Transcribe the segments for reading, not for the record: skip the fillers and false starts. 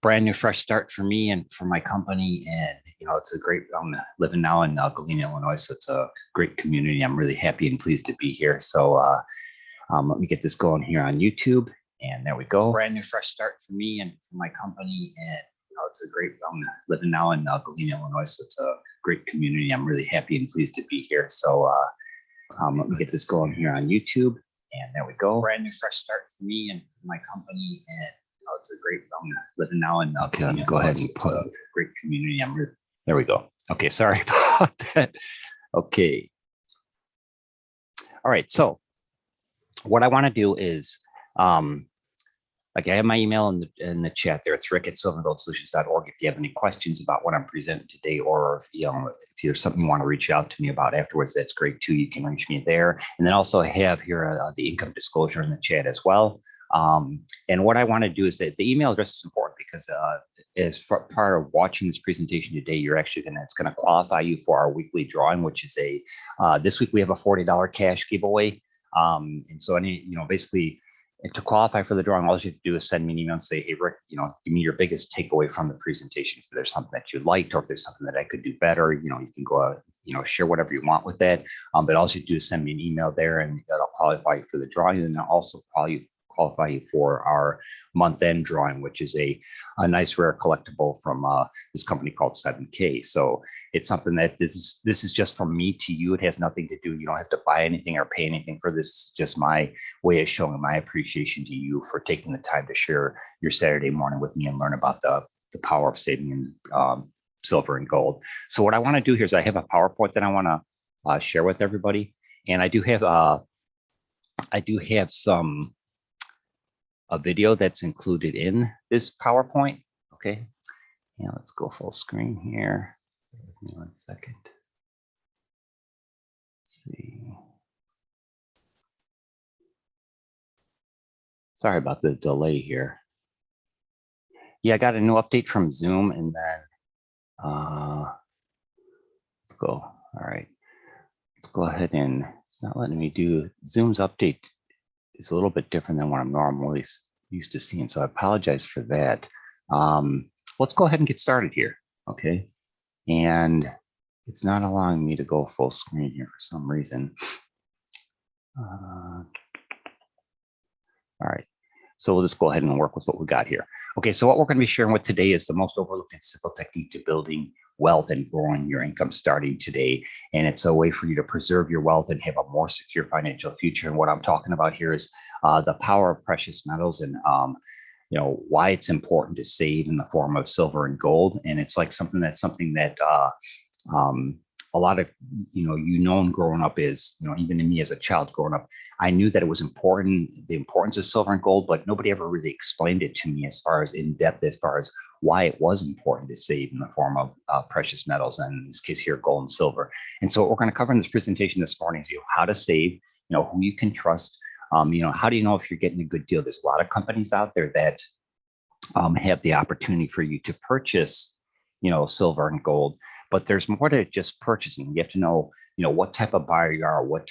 brand new, fresh start for me and for my company. And, it's a great, I'm living now in Galena, Illinois. So it's a great community. I'm really happy and pleased to be here. So let me get this going here on YouTube. And there we go. Brand new, fresh start for me and for my company. And, it's a great, I'm living now in Galena, Illinois. So it's a great community. I'm really happy and pleased to be here. So let me get this going here on YouTube. And there we go. Brand new, fresh start for me and for my company. And, it's a great, I'm living now in Galena. Let me go ahead and put a great community. There we go. Okay, sorry about that. Okay. All right, so what I want to do is, I have my email in the chat there. It's rick@silverandgoldsolutions.org. If you have any questions about what I'm presenting today, or if there's something you want to reach out to me about afterwards, that's great too. You can reach me there. And then also I have here the income disclosure in the chat as well. And what I want to do is that the email address is important because as part of watching this presentation today, you're actually it's going to qualify you for our weekly drawing, which is this week we have a $40 cash giveaway. And so basically, to qualify for the drawing, all you have to do is send me an email and say, hey, Rick, give me your biggest takeaway from the presentation. If there's something that you liked, or if there's something that I could do better, you can go out, share whatever you want with that. But all you do is send me an email there, and that'll qualify you for the drawing. And then I'll also qualify you for our month-end drawing, which is a nice rare collectible from this company called 7K. So it's something that this is just from me to you. It has nothing to do. You don't have to buy anything or pay anything for this. It's just my way of showing my appreciation to you for taking the time to share your Saturday morning with me and learn about the power of saving in silver and gold. So what I want to do here is I have a PowerPoint that I want to share with everybody, and I do have a video that's included in this PowerPoint. Okay, yeah, let's go full screen here. Give me 1 second. Let's see. Sorry about the delay here. Yeah, I got a new update from Zoom, and then let's go. All right, let's go ahead, and it's not letting me do Zoom's update. It's a little bit different than what I'm normally used to seeing. So I apologize for that. Let's go ahead and get started here. Okay. And it's not allowing me to go full screen here for some reason. All right. So we'll just go ahead and work with what we got here. Okay, so what we're going to be sharing with today is the most overlooked and simple technique to building wealth and growing your income starting today. And it's a way for you to preserve your wealth and have a more secure financial future. And what I'm talking about here is the power of precious metals and why it's important to save in the form of silver and gold. And it's like something that a lot of, growing up is, even in me as a child growing up, I knew that it was important, the importance of silver and gold, but nobody ever really explained it to me as far as in depth, as far as why it was important to save in the form of precious metals, and in this case here, gold and silver. And so what we're going to cover in this presentation this morning is how to save, who you can trust, how do you know if you're getting a good deal? There's a lot of companies out there that have the opportunity for you to purchase silver and gold, but there's more to just purchasing. You have to know, what type of buyer you are, what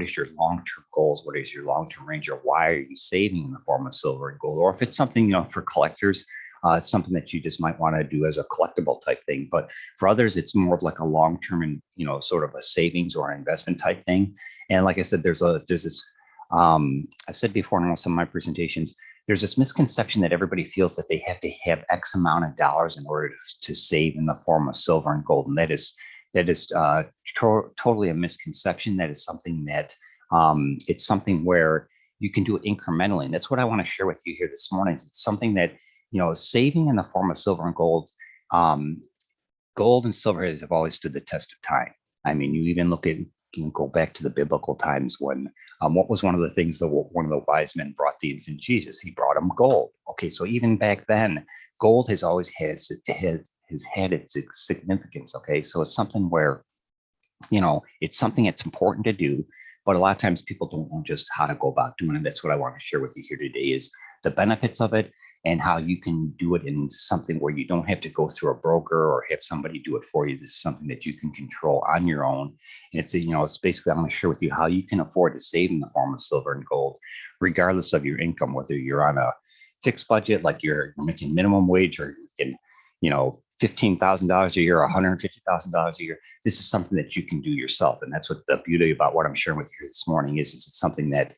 is your long-term goals, what is your long-term range, or why are you saving in the form of silver and gold? Or if it's something, for collectors, it's something that you just might want to do as a collectible type thing. But for others, it's more of like a long-term and, sort of a savings or an investment type thing. And like I said, there's this, I've said before in some of my presentations, there's this misconception that everybody feels that they have to have X amount of dollars in order to save in the form of silver and gold. And that is totally a misconception. That is something that it's something where you can do it incrementally. And that's what I want to share with you here this morning. It's something that, saving in the form of silver and gold, gold and silver have always stood the test of time. I mean, you even look at, go back to the biblical times when what was one of the things that one of the wise men brought the infant Jesus? He brought him gold. Okay, so even back then, gold has always had its significance. Okay, so it's something where, it's something that's important to do, but a lot of times people don't know just how to go about doing it. That's what I want to share with you here today is the benefits of it and how you can do it in something where you don't have to go through a broker or have somebody do it for you. This is something that you can control on your own. And it's basically, I'm going to share with you how you can afford to save in the form of silver and gold, regardless of your income, whether you're on a fixed budget, like you're making minimum wage or you can, $15,000 a year or $150,000 a year. This is something that you can do yourself. And that's what the beauty about what I'm sharing with you this morning is it's something that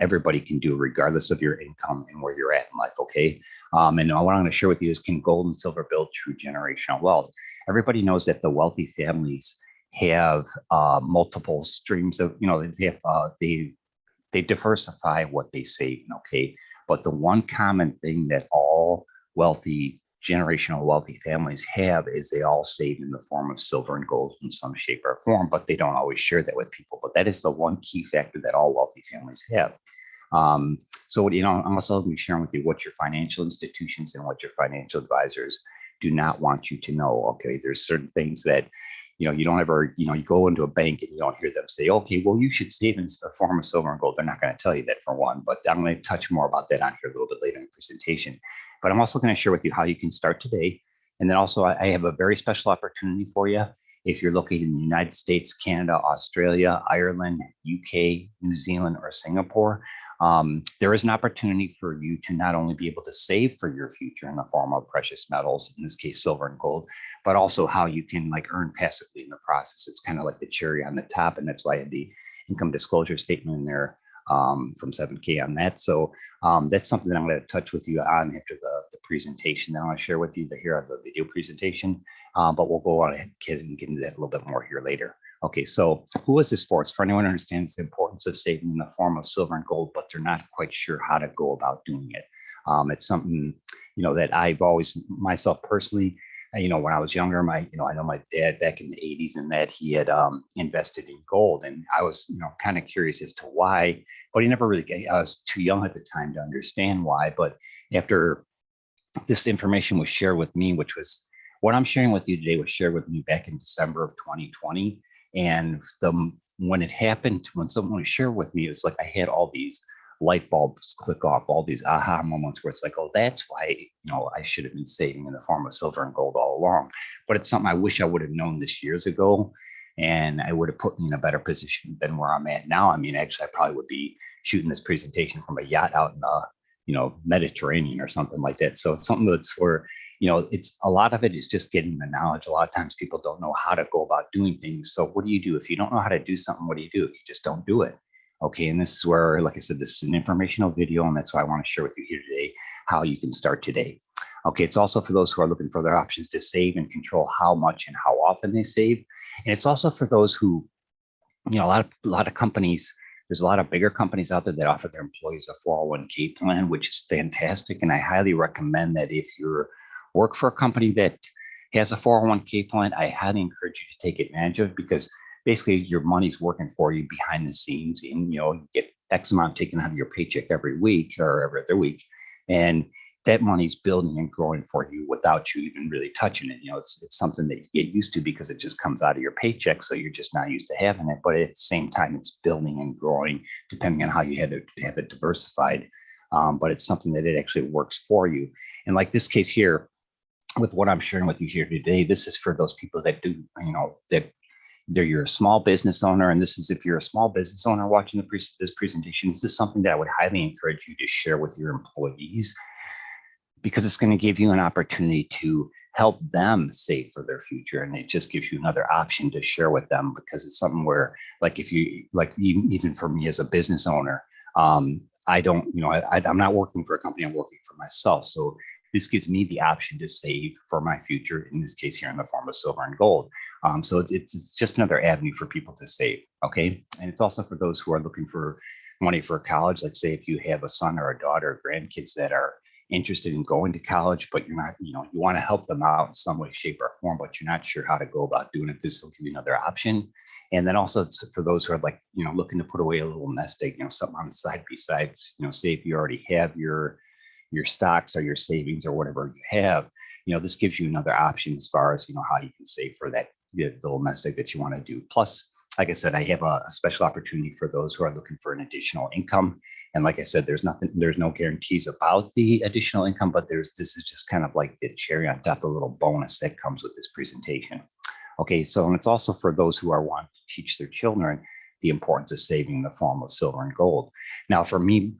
everybody can do regardless of your income and where you're at in life. Okay. And what I'm going to share with you is, can gold and silver build true generational wealth? Everybody knows that the wealthy families have multiple streams of, they diversify what they save. Okay. But the one common thing that all generational wealthy families have is they all save in the form of silver and gold in some shape or form, but they don't always share that with people. But that is the one key factor that all wealthy families have. So, I'm also going to be sharing with you what your financial institutions and what your financial advisors do not want you to know. Okay. There's certain things that, you don't ever, you go into a bank and you don't hear them say, okay, well, you should save in the form of silver and gold. They're not going to tell you that, for one, but I'm going to touch more about that on here a little bit later in the presentation. But I'm also going to share with you how you can start today. And then also I have a very special opportunity for you. If you're located in the United States, Canada, Australia, Ireland, UK, New Zealand, or Singapore, there is an opportunity for you to not only be able to save for your future in the form of precious metals, in this case, silver and gold, but also how you can earn passively in the process. It's kind of like the cherry on the top. And that's why I have the income disclosure statement in there from 7K on that. So that's something that I'm going to touch with you on after the presentation that I want to share with you here on the video presentation. But we'll go on ahead and get into that a little bit more here later. Okay, so who is this for? It's for anyone who understands the importance of saving in the form of silver and gold, but they're not quite sure how to go about doing it. It's something, that I've always, myself personally, when I was younger, I know my dad back in the 80s and that he had invested in gold, and I was, kind of curious as to why, but he never really, I was too young at the time to understand why. But after this information was shared with me, which was what I'm sharing with you today, was shared with me back in December of 2020. And when it happened, when someone shared with me, it was like I had all these light bulbs click off, all these aha moments where it's like, oh, that's why, I should have been saving in the form of silver and gold all along. But it's something I wish I would have known this years ago. And I would have put me in a better position than where I'm at now. I mean, actually, I probably would be shooting this presentation from a yacht out in the, Mediterranean or something like that. So it's something that's where, it's a lot of it is just getting the knowledge. A lot of times people don't know how to go about doing things. So what do you do? If you don't know how to do something, what do? You just don't do it. Okay. And this is where, like I said, this is an informational video, and that's why I want to share with you here today how you can start today. Okay. It's also for those who are looking for their options to save and control how much and how often they save. And it's also for those who, a lot of companies, there's a lot of bigger companies out there that offer their employees a 401k plan, which is fantastic. And I highly recommend that if you work for a company that has a 401k plan, I highly encourage you to take advantage of it, because basically your money's working for you behind the scenes, and you get X amount taken out of your paycheck every week or every other week. And that money's building and growing for you without you even really touching it. It's something that you get used to because it just comes out of your paycheck. So you're just not used to having it. But at the same time, it's building and growing depending on how you have it diversified. But it's something that it actually works for you. And like this case here, with what I'm sharing with you here today, this is for those people that do, that you're a small business owner. And this is, if you're a small business owner watching this presentation, this is something that I would highly encourage you to share with your employees, because it's going to give you an opportunity to help them save for their future. And it just gives you another option to share with them, because it's something where, even for me as a business owner, I don't, I'm not working for a company, I'm working for myself. So this gives me the option to save for my future, in this case here in the form of silver and gold. So it's just another avenue for people to save. Okay. And it's also for those who are looking for money for college. Let's say if you have a son or a daughter or grandkids that are interested in going to college, but you're not, you want to help them out in some way, shape, or form, but you're not sure how to go about doing it. This will give you another option. And then also it's for those who are looking to put away a little nest egg, something on the side besides, say if you already have your stocks or your savings or whatever you have, this gives you another option as far as, how you can save for that little nest egg that you want to do. Plus, like I said, I have a special opportunity for those who are looking for an additional income. And like I said, there's no guarantees about the additional income, but this is just kind of like the cherry on top, a little bonus that comes with this presentation. Okay, so and it's also for those who are wanting to teach their children the importance of saving in the form of silver and gold. Now, for me,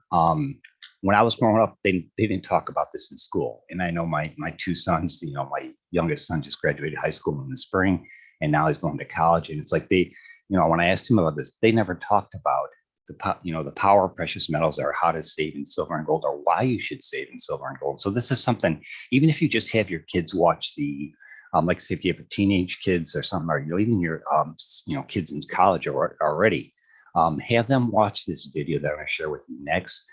when I was growing up, they didn't talk about this in school. And I know my two sons, my youngest son just graduated high school in the spring, and now he's going to college. And it's like when I asked him about this, they never talked about the power of precious metals, or how to save in silver and gold, or why you should save in silver and gold. So this is something, even if you just have your kids watch like say if you have teenage kids or something, or even your kids in college already, have them watch this video that I'm going to share with you next,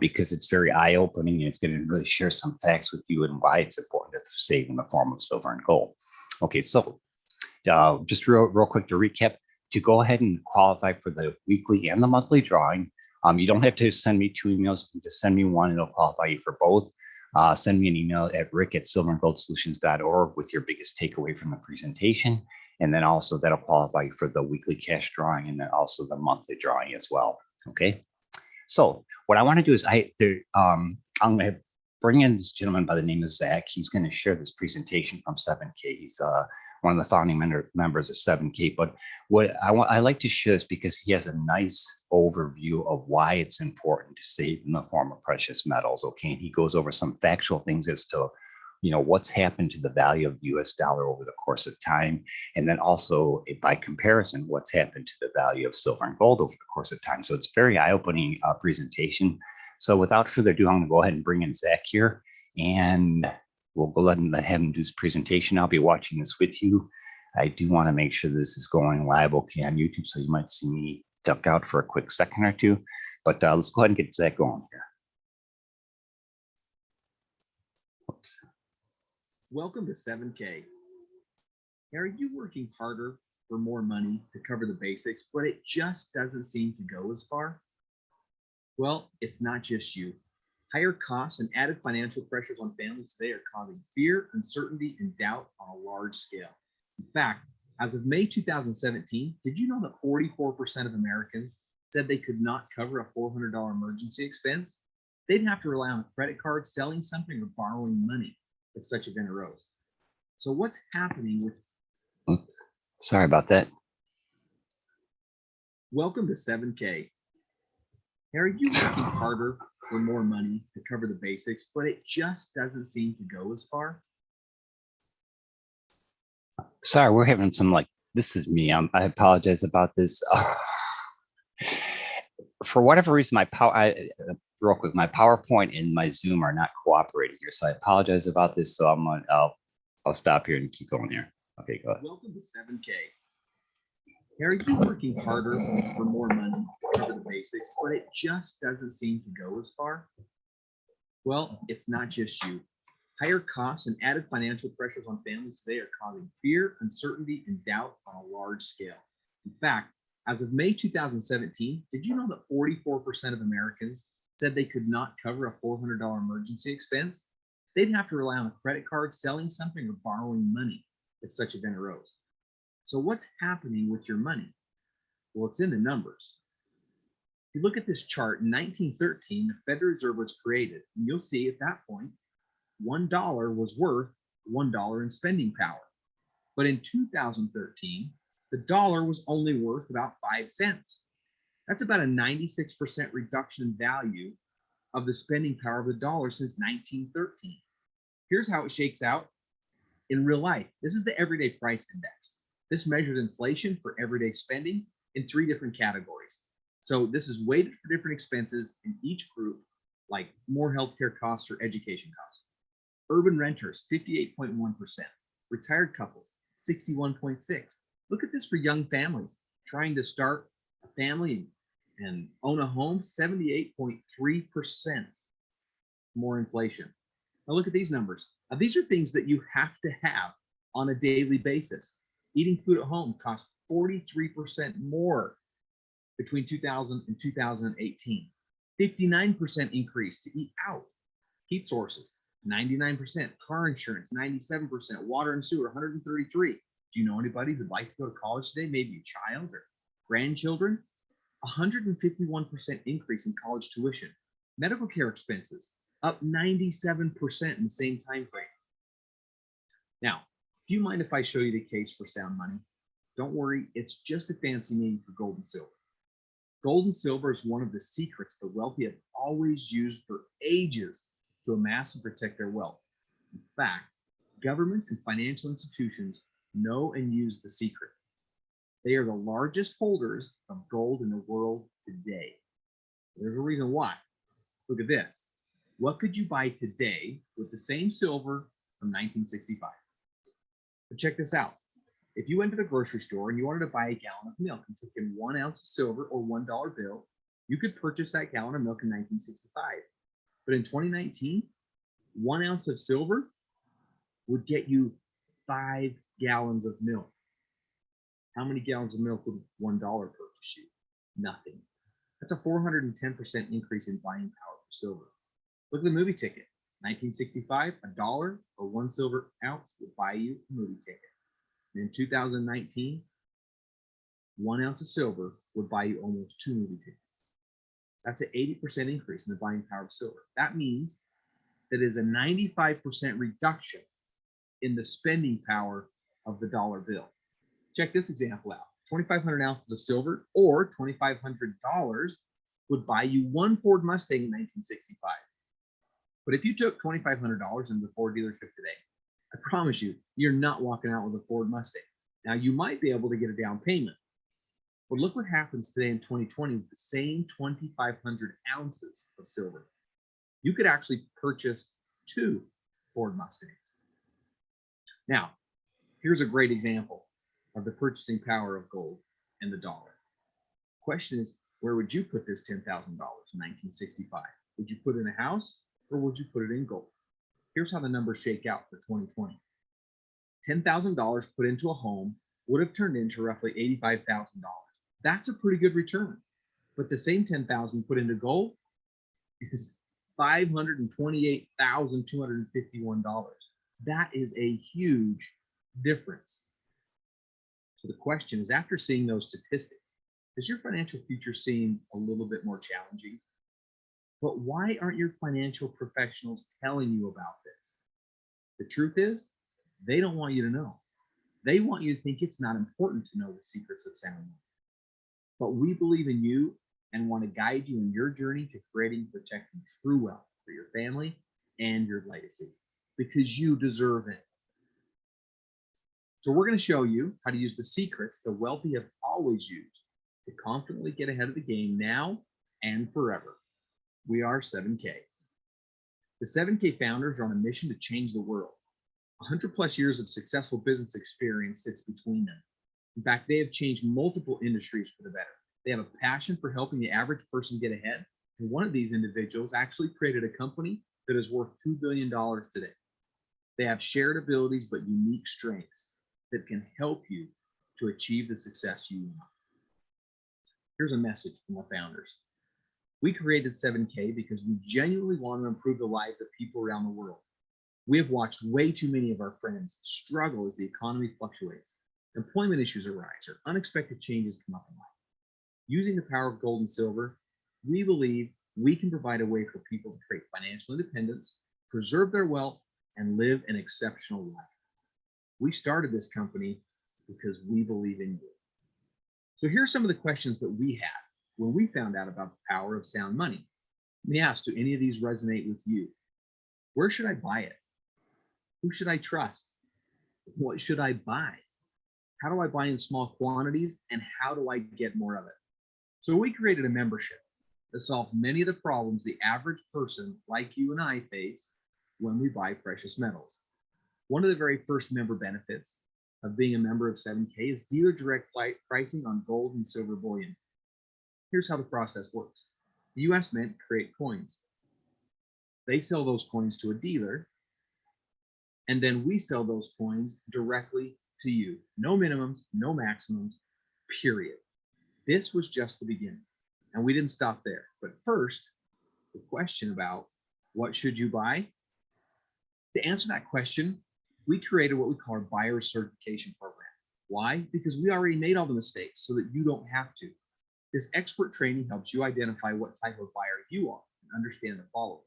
because it's very eye-opening, and it's going to really share some facts with you and why it's important to save in the form of silver and gold. Okay, so just real quick to recap. To go ahead and qualify for the weekly and the monthly drawing, you don't have to send me 2 emails. You can just send me one, and it'll qualify you for both. Send me an email at rick@silverandgoldsolutions.org with your biggest takeaway from the presentation. And then also that'll qualify you for the weekly cash drawing, and then also the monthly drawing as well. Okay. So what I want to do is I'm going to bring in this gentleman by the name of Zach. He's going to share this presentation from 7K. He's one of the founding members of 7K. But I like to share this because he has a nice overview of why it's important to save in the form of precious metals. Okay, and he goes over some factual things as to what's happened to the value of the US dollar over the course of time, and then also by comparison what's happened to the value of silver and gold over the course of time. So it's a very eye-opening presentation. So without further ado, I'm going to go ahead and bring in Zach here, and we'll go ahead and let him do his presentation. I'll be watching this with you. I do want to make sure this is going live okay on YouTube, so you might see me duck out for a quick second or two, but let's go ahead and get Zach going here. Oops. Welcome to 7K. Are you working harder for more money to cover the basics, but it just doesn't seem to go as far? Well, it's not just you. Higher costs and added financial pressures on families today are causing fear, uncertainty, and doubt on a large scale. In fact, as of May 2017, did you know that 44% of Americans said they could not cover a $400 emergency expense? They'd have to rely on a credit card, selling something, or borrowing money if such event arose. So what's happening with... Sorry about that. Welcome to 7K. Are you working harder for more money to cover the basics, but it just doesn't seem to go as far? Sorry, we're having some this is me. I apologize about this. For whatever reason, real quick, my PowerPoint and my Zoom are not cooperating here, so I apologize about this. So I'll stop here and keep going here. Okay, go ahead. Welcome to 7K. Are you working harder for more money to cover the basics, but it just doesn't seem to go as far? Well, it's not just you. Higher costs and added financial pressures on families today are causing fear, uncertainty, and doubt on a large scale. In fact, as of May 2017, did you know that 44% of Americans said they could not cover a $400 emergency expense? They'd have to rely on a credit card, selling something, or borrowing money if such event arose. So what's happening with your money? Well, it's in the numbers. If you look at this chart, in 1913, the Federal Reserve was created, and you'll see at that point, $1 was worth $1 in spending power. But in 2013, the dollar was only worth about 5 cents. That's about a 96% reduction in value of the spending power of the dollar since 1913. Here's how it shakes out in real life. This is the everyday price index. This measures inflation for everyday spending in 3 different categories. So this is weighted for different expenses in each group, like more healthcare costs or education costs. Urban renters, 58.1%. Retired couples, 61.6%. Look at this for young families trying to start a family and own a home, 78.3% more inflation. Now look at these numbers. Now these are things that you have to have on a daily basis. Eating food at home costs 43% more between 2000 and 2018. 59% increase to eat out. Heat sources, 99%. Car insurance, 97%. Water and sewer, 133. Do you know anybody who'd like to go to college today? Maybe a child or grandchildren? 151% increase in college tuition. Medical care expenses, up 97% in the same time frame. Now, do you mind if I show you the case for sound money? Don't worry, it's just a fancy name for gold and silver. Gold and silver is one of the secrets the wealthy have always used for ages to amass and protect their wealth. In fact, governments and financial institutions know and use the secret. They are the largest holders of gold in the world today. There's a reason why. Look at this. What could you buy today with the same silver from 1965? But check this out. If you went to the grocery store and you wanted to buy a gallon of milk and took in 1 ounce of silver or $1 bill, you could purchase that gallon of milk in 1965. But in 2019, 1 ounce of silver would get you 5 gallons of milk. How many gallons of milk would $1 purchase you? Nothing. That's a 410% increase in buying power for silver. Look at the movie ticket. 1965, $1 or 1 silver ounce would buy you a movie ticket. And in 2019, 1 ounce of silver would buy you almost 2 movie tickets. That's an 80% increase in the buying power of silver. That means that is a 95% reduction in the spending power of the dollar bill. Check this example out. 2,500 ounces of silver or $2,500 would buy you 1 Ford Mustang in 1965. But if you took $2,500 into the Ford dealership today, I promise you, you're not walking out with a Ford Mustang. Now, you might be able to get a down payment, but look what happens today in 2020 with the same 2,500 ounces of silver. You could actually purchase 2 Ford Mustangs. Now, here's a great example of the purchasing power of gold and the dollar. Question is, where would you put this $10,000 in 1965? Would you put it in a house or would you put it in gold? Here's how the numbers shake out for 2020. $10,000 put into a home would have turned into roughly $85,000. That's a pretty good return. But the same $10,000 put into gold is $528,251. That is a huge difference. So the question is, after seeing those statistics, does your financial future seem a little bit more challenging? But why aren't your financial professionals telling you about this? The truth is, they don't want you to know. They want you to think it's not important to know the secrets of sound money. But we believe in you and want to guide you in your journey to creating and protecting true wealth for your family and your legacy, because you deserve it. So we're going to show you how to use the secrets the wealthy have always used to confidently get ahead of the game now and forever. We are 7K. The 7K founders are on a mission to change the world. 100 plus years of successful business experience sits between them. In fact, they have changed multiple industries for the better. They have a passion for helping the average person get ahead. And one of these individuals actually created a company that is worth $2 billion today. They have shared abilities but unique strengths that can help you to achieve the success you want. Here's a message from our founders. We created 7K because we genuinely want to improve the lives of people around the world. We have watched way too many of our friends struggle as the economy fluctuates, employment issues arise, or unexpected changes come up in life. Using the power of gold and silver, we believe we can provide a way for people to create financial independence, preserve their wealth, and live an exceptional life. We started this company because we believe in you. So here are some of the questions that we had when we found out about the power of sound money. Let me ask, do any of these resonate with you? Where should I buy it? Who should I trust? What should I buy? How do I buy in small quantities, and how do I get more of it? So we created a membership that solves many of the problems the average person like you and I face when we buy precious metals. One of the very first member benefits of being a member of 7K is dealer direct pricing on gold and silver bullion. Here's how the process works. The US Mint create coins. They sell those coins to a dealer, and then we sell those coins directly to you. No minimums, no maximums, period. This was just the beginning, and we didn't stop there. But first, the question about what should you buy? To answer that question, we created what we call our buyer certification program. Why? Because we already made all the mistakes so that you don't have to. This expert training helps you identify what type of buyer you are and understand the following.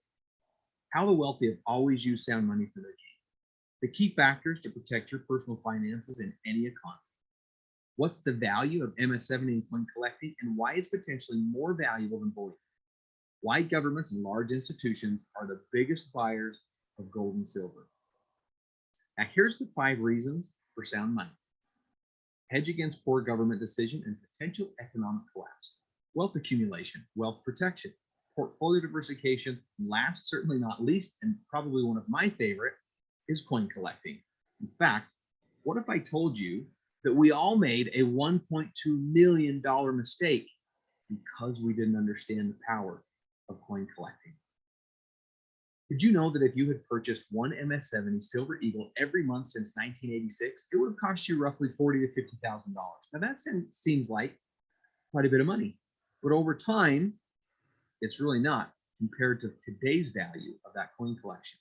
How the wealthy have always used sound money for their gain. The key factors to protect your personal finances in any economy. What's the value of MS-70 in coin collecting and why it's potentially more valuable than bullion? Why governments and large institutions are the biggest buyers of gold and silver. Now, here's the 5 reasons for sound money. Hedge against poor government decision and potential economic collapse. Wealth accumulation, wealth protection, portfolio diversification, and last, certainly not least, and probably one of my favorite, is coin collecting. In fact, what if I told you that we all made a $1.2 million mistake because we didn't understand the power of coin collecting? Did you know that if you had purchased one MS-70 Silver Eagle every month since 1986, it would have cost you roughly $40,000 to $50,000? Now that seems like quite a bit of money, but over time, it's really not compared to today's value of that coin collection.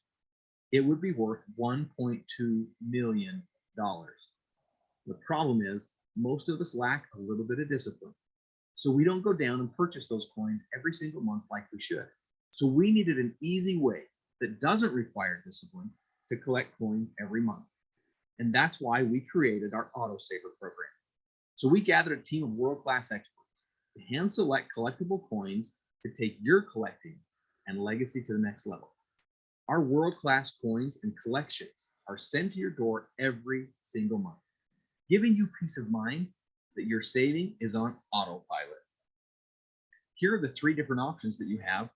It would be worth $1.2 million. The problem is most of us lack a little bit of discipline. So we don't go down and purchase those coins every single month like we should. So we needed an easy way that doesn't require discipline to collect coins every month. And that's why we created our Autosaver program. So we gathered a team of world-class experts to hand select collectible coins to take your collecting and legacy to the next level. Our world-class coins and collections are sent to your door every single month, giving you peace of mind that your saving is on autopilot. Here are the 3 different options that you have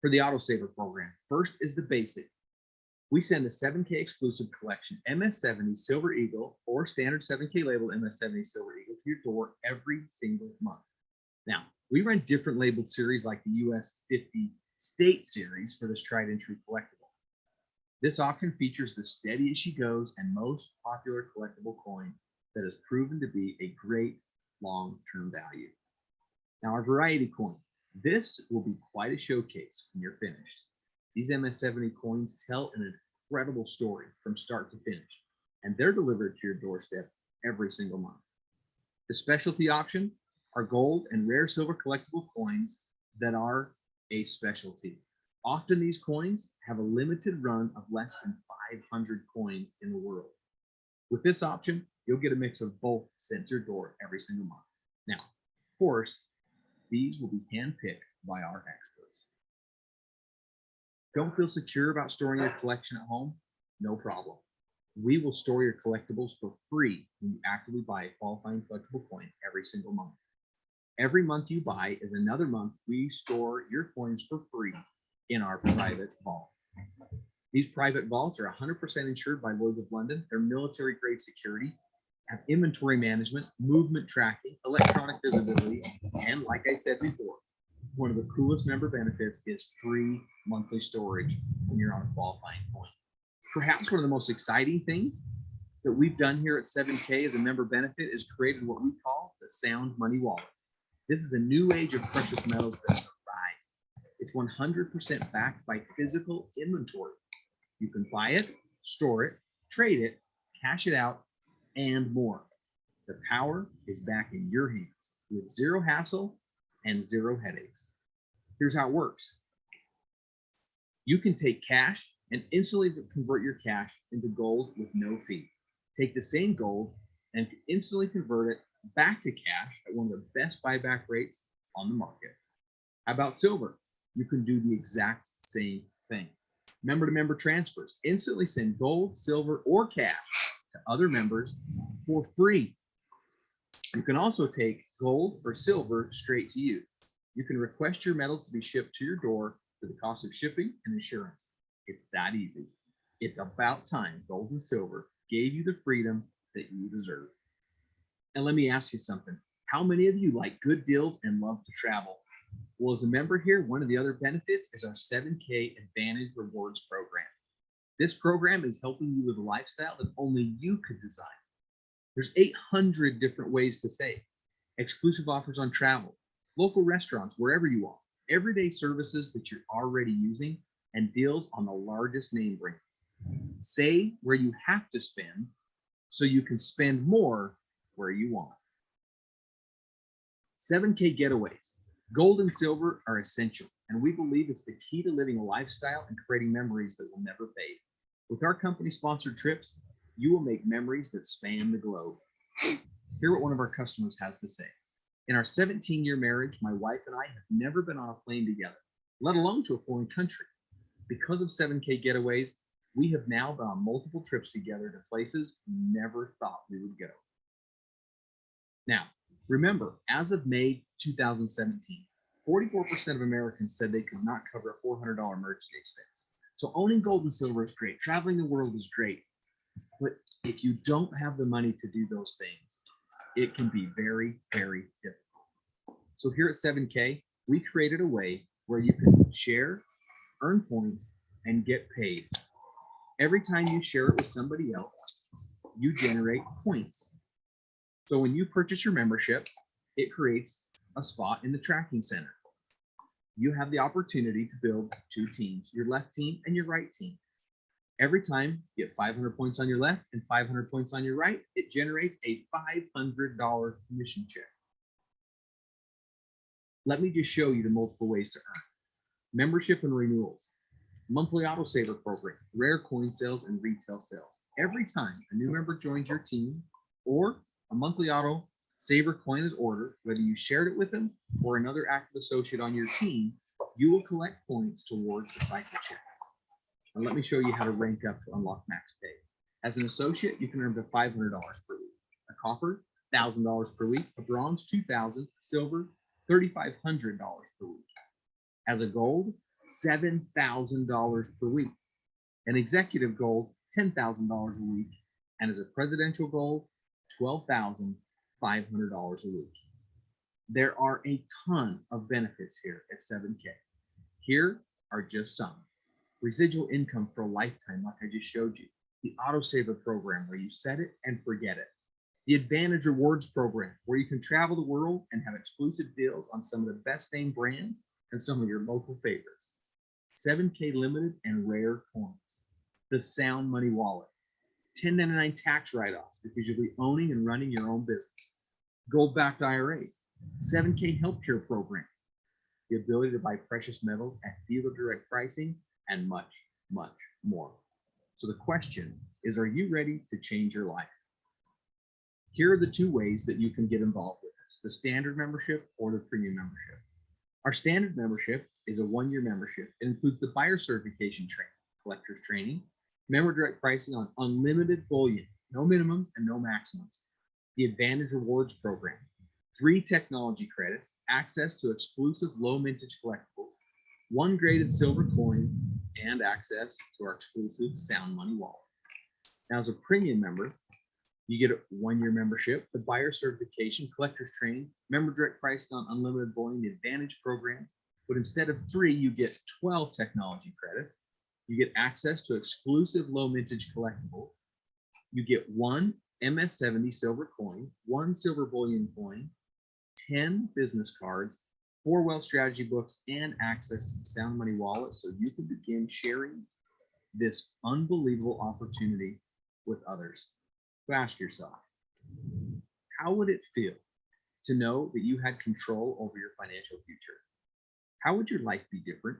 for the Autosaver program. First is the basic. We send a 7K exclusive collection, MS-70 Silver Eagle or standard 7K labeled MS-70 Silver Eagle to your door every single month. Now, we run different labeled series like the US 50 State series for this tried and true collectible. This auction features the steady as she goes and most popular collectible coin that has proven to be a great long-term value. Now, our variety coin. This will be quite a showcase when you're finished. These MS-70 coins tell an incredible story from start to finish, and they're delivered to your doorstep every single month. The specialty auction are gold and rare silver collectible coins that are a specialty. Often these coins have a limited run of less than 500 coins in the world. With this option, you'll get a mix of both sent to your door every single month. Now, of course, these will be handpicked by our experts. Don't feel secure about storing your collection at home? No problem. We will store your collectibles for free when you actively buy a qualifying collectible coin every single month. Every month you buy is another month we store your coins for free in our private vault. These private vaults are 100% insured by Lloyd's of London. They're military grade security, have inventory management, movement tracking, electronic visibility, and like I said before, one of the coolest member benefits is free monthly storage when you're on a qualifying coin. Perhaps one of the most exciting things that we've done here at 7K as a member benefit is created what we call the Sound Money Wallet. This is a new age of precious metals that survive. It's 100% backed by physical inventory. You can buy it, store it, trade it, cash it out, and more. The power is back in your hands with zero hassle and zero headaches. Here's how it works. You can take cash and instantly convert your cash into gold with no fee. Take the same gold and instantly convert it back to cash at one of the best buyback rates on the market. How about silver? You can do the exact same thing. Member to member transfers. Instantly send gold, silver, or cash to other members for free. You can also take gold or silver straight to you. You can request your metals to be shipped to your door for the cost of shipping and insurance. It's that easy. It's about time gold and silver gave you the freedom that you deserve. And let me ask you something. How many of you like good deals and love to travel? Well, as a member here, one of the other benefits is our 7K Advantage Rewards program. This program is helping you live a lifestyle that only you could design. There's 800 different ways to save. Exclusive offers on travel, local restaurants, wherever you are, everyday services that you're already using, and deals on the largest name brands. Say where you have to spend so you can spend more where you want. 7K getaways. Gold and silver are essential, and we believe it's the key to living a lifestyle and creating memories that will never fade. With our company-sponsored trips, you will make memories that span the globe. Hear what one of our customers has to say. In our 17-year marriage, my wife and I have never been on a plane together, let alone to a foreign country. Because of 7K Getaways, we have now been on multiple trips together to places we never thought we would go. Now, remember, as of May 2017, 44% of Americans said they could not cover a $400 emergency expense. So owning gold and silver is great. Traveling the world is great. But if you don't have the money to do those things, it can be very, very difficult. So here at 7K, we created a way where you can share, earn points, and get paid. Every time you share it with somebody else, you generate points. So when you purchase your membership, it creates a spot in the tracking center. You have the opportunity to build two teams, your left team and your right team. Every time you get 500 points on your left and 500 points on your right, it generates a $500 commission check. Let me just show you the multiple ways to earn. Membership and renewals, monthly autosaver program, rare coin sales, and retail sales. Every time a new member joins your team or a monthly auto saver coin is ordered, whether you shared it with them or another active associate on your team, you will collect points towards the cycle check. And let me show you how to rank up to unlock max pay. As an associate, you can earn up to $500 per week. A copper, $1,000 per week. A bronze, $2,000. Silver, $3,500 per week. As a gold, $7,000 per week. An executive gold, $10,000 a week. And as a presidential gold, $12,500 a week. There are a ton of benefits here at 7K. Here are just some. Residual income for a lifetime, like I just showed you. The autosaver program, where you set it and forget it. The Advantage Rewards program, where you can travel the world and have exclusive deals on some of the best name brands and some of your local favorites. 7K limited and rare coins. The Sound Money Wallet. 1099 tax write-offs because you'll be owning and running your own business. Gold-backed IRAs. 7K healthcare program. The ability to buy precious metals at dealer direct pricing, and much, much more. So the question is, are you ready to change your life? Here are the two ways that you can get involved with us: the standard membership or the premium membership. Our standard membership is a 1-year membership. It includes the buyer certification training, collector's training, member direct pricing on unlimited bullion, no minimums and no maximums. The Advantage Rewards program, 3 technology credits, access to exclusive low mintage collectibles, 1 graded silver coin, and access to our exclusive Sound Money Wallet. Now, as a premium member, you get a 1-year membership, the buyer certification, collector's training, member direct pricing on unlimited bullion, the Advantage program. But instead of 3, you get 12 technology credits. You get access to exclusive low mintage collectibles. You get 1 MS-70 silver coin, 1 silver bullion coin, 10 business cards, 4 wealth strategy books, and access to the Sound Money Wallet, so you can begin sharing this unbelievable opportunity with others. So ask yourself, how would it feel to know that you had control over your financial future? How would your life be different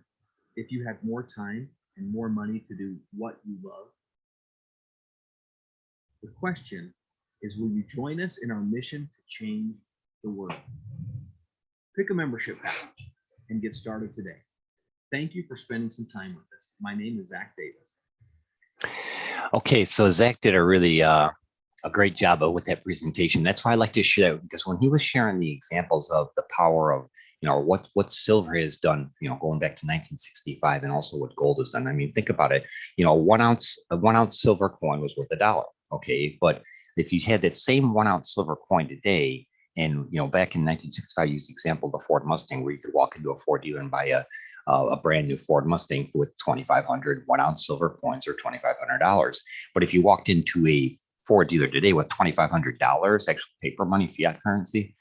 if you had more time and more money to do what you love? The question is, will you join us in our mission to change the world? Pick a membership package and get started today. Thank you for spending some time with us. My name is Zach Davis. Okay, so Zach did a really a great job with that presentation. That's why I like to share, because when he was sharing the examples of the power of, what silver has done, going back to 1965, and also what gold has done. I mean, think about it. A 1 ounce silver coin was worth $1. Okay, but if you had that same 1 ounce silver coin today, and back in 1965, I used the example of the Ford Mustang, where you could walk into a Ford dealer and buy a brand new Ford Mustang with 2,500 1 ounce silver coins, or $2,500. But if you walked into a Ford dealer today with $2,500, actual paper money, fiat currency,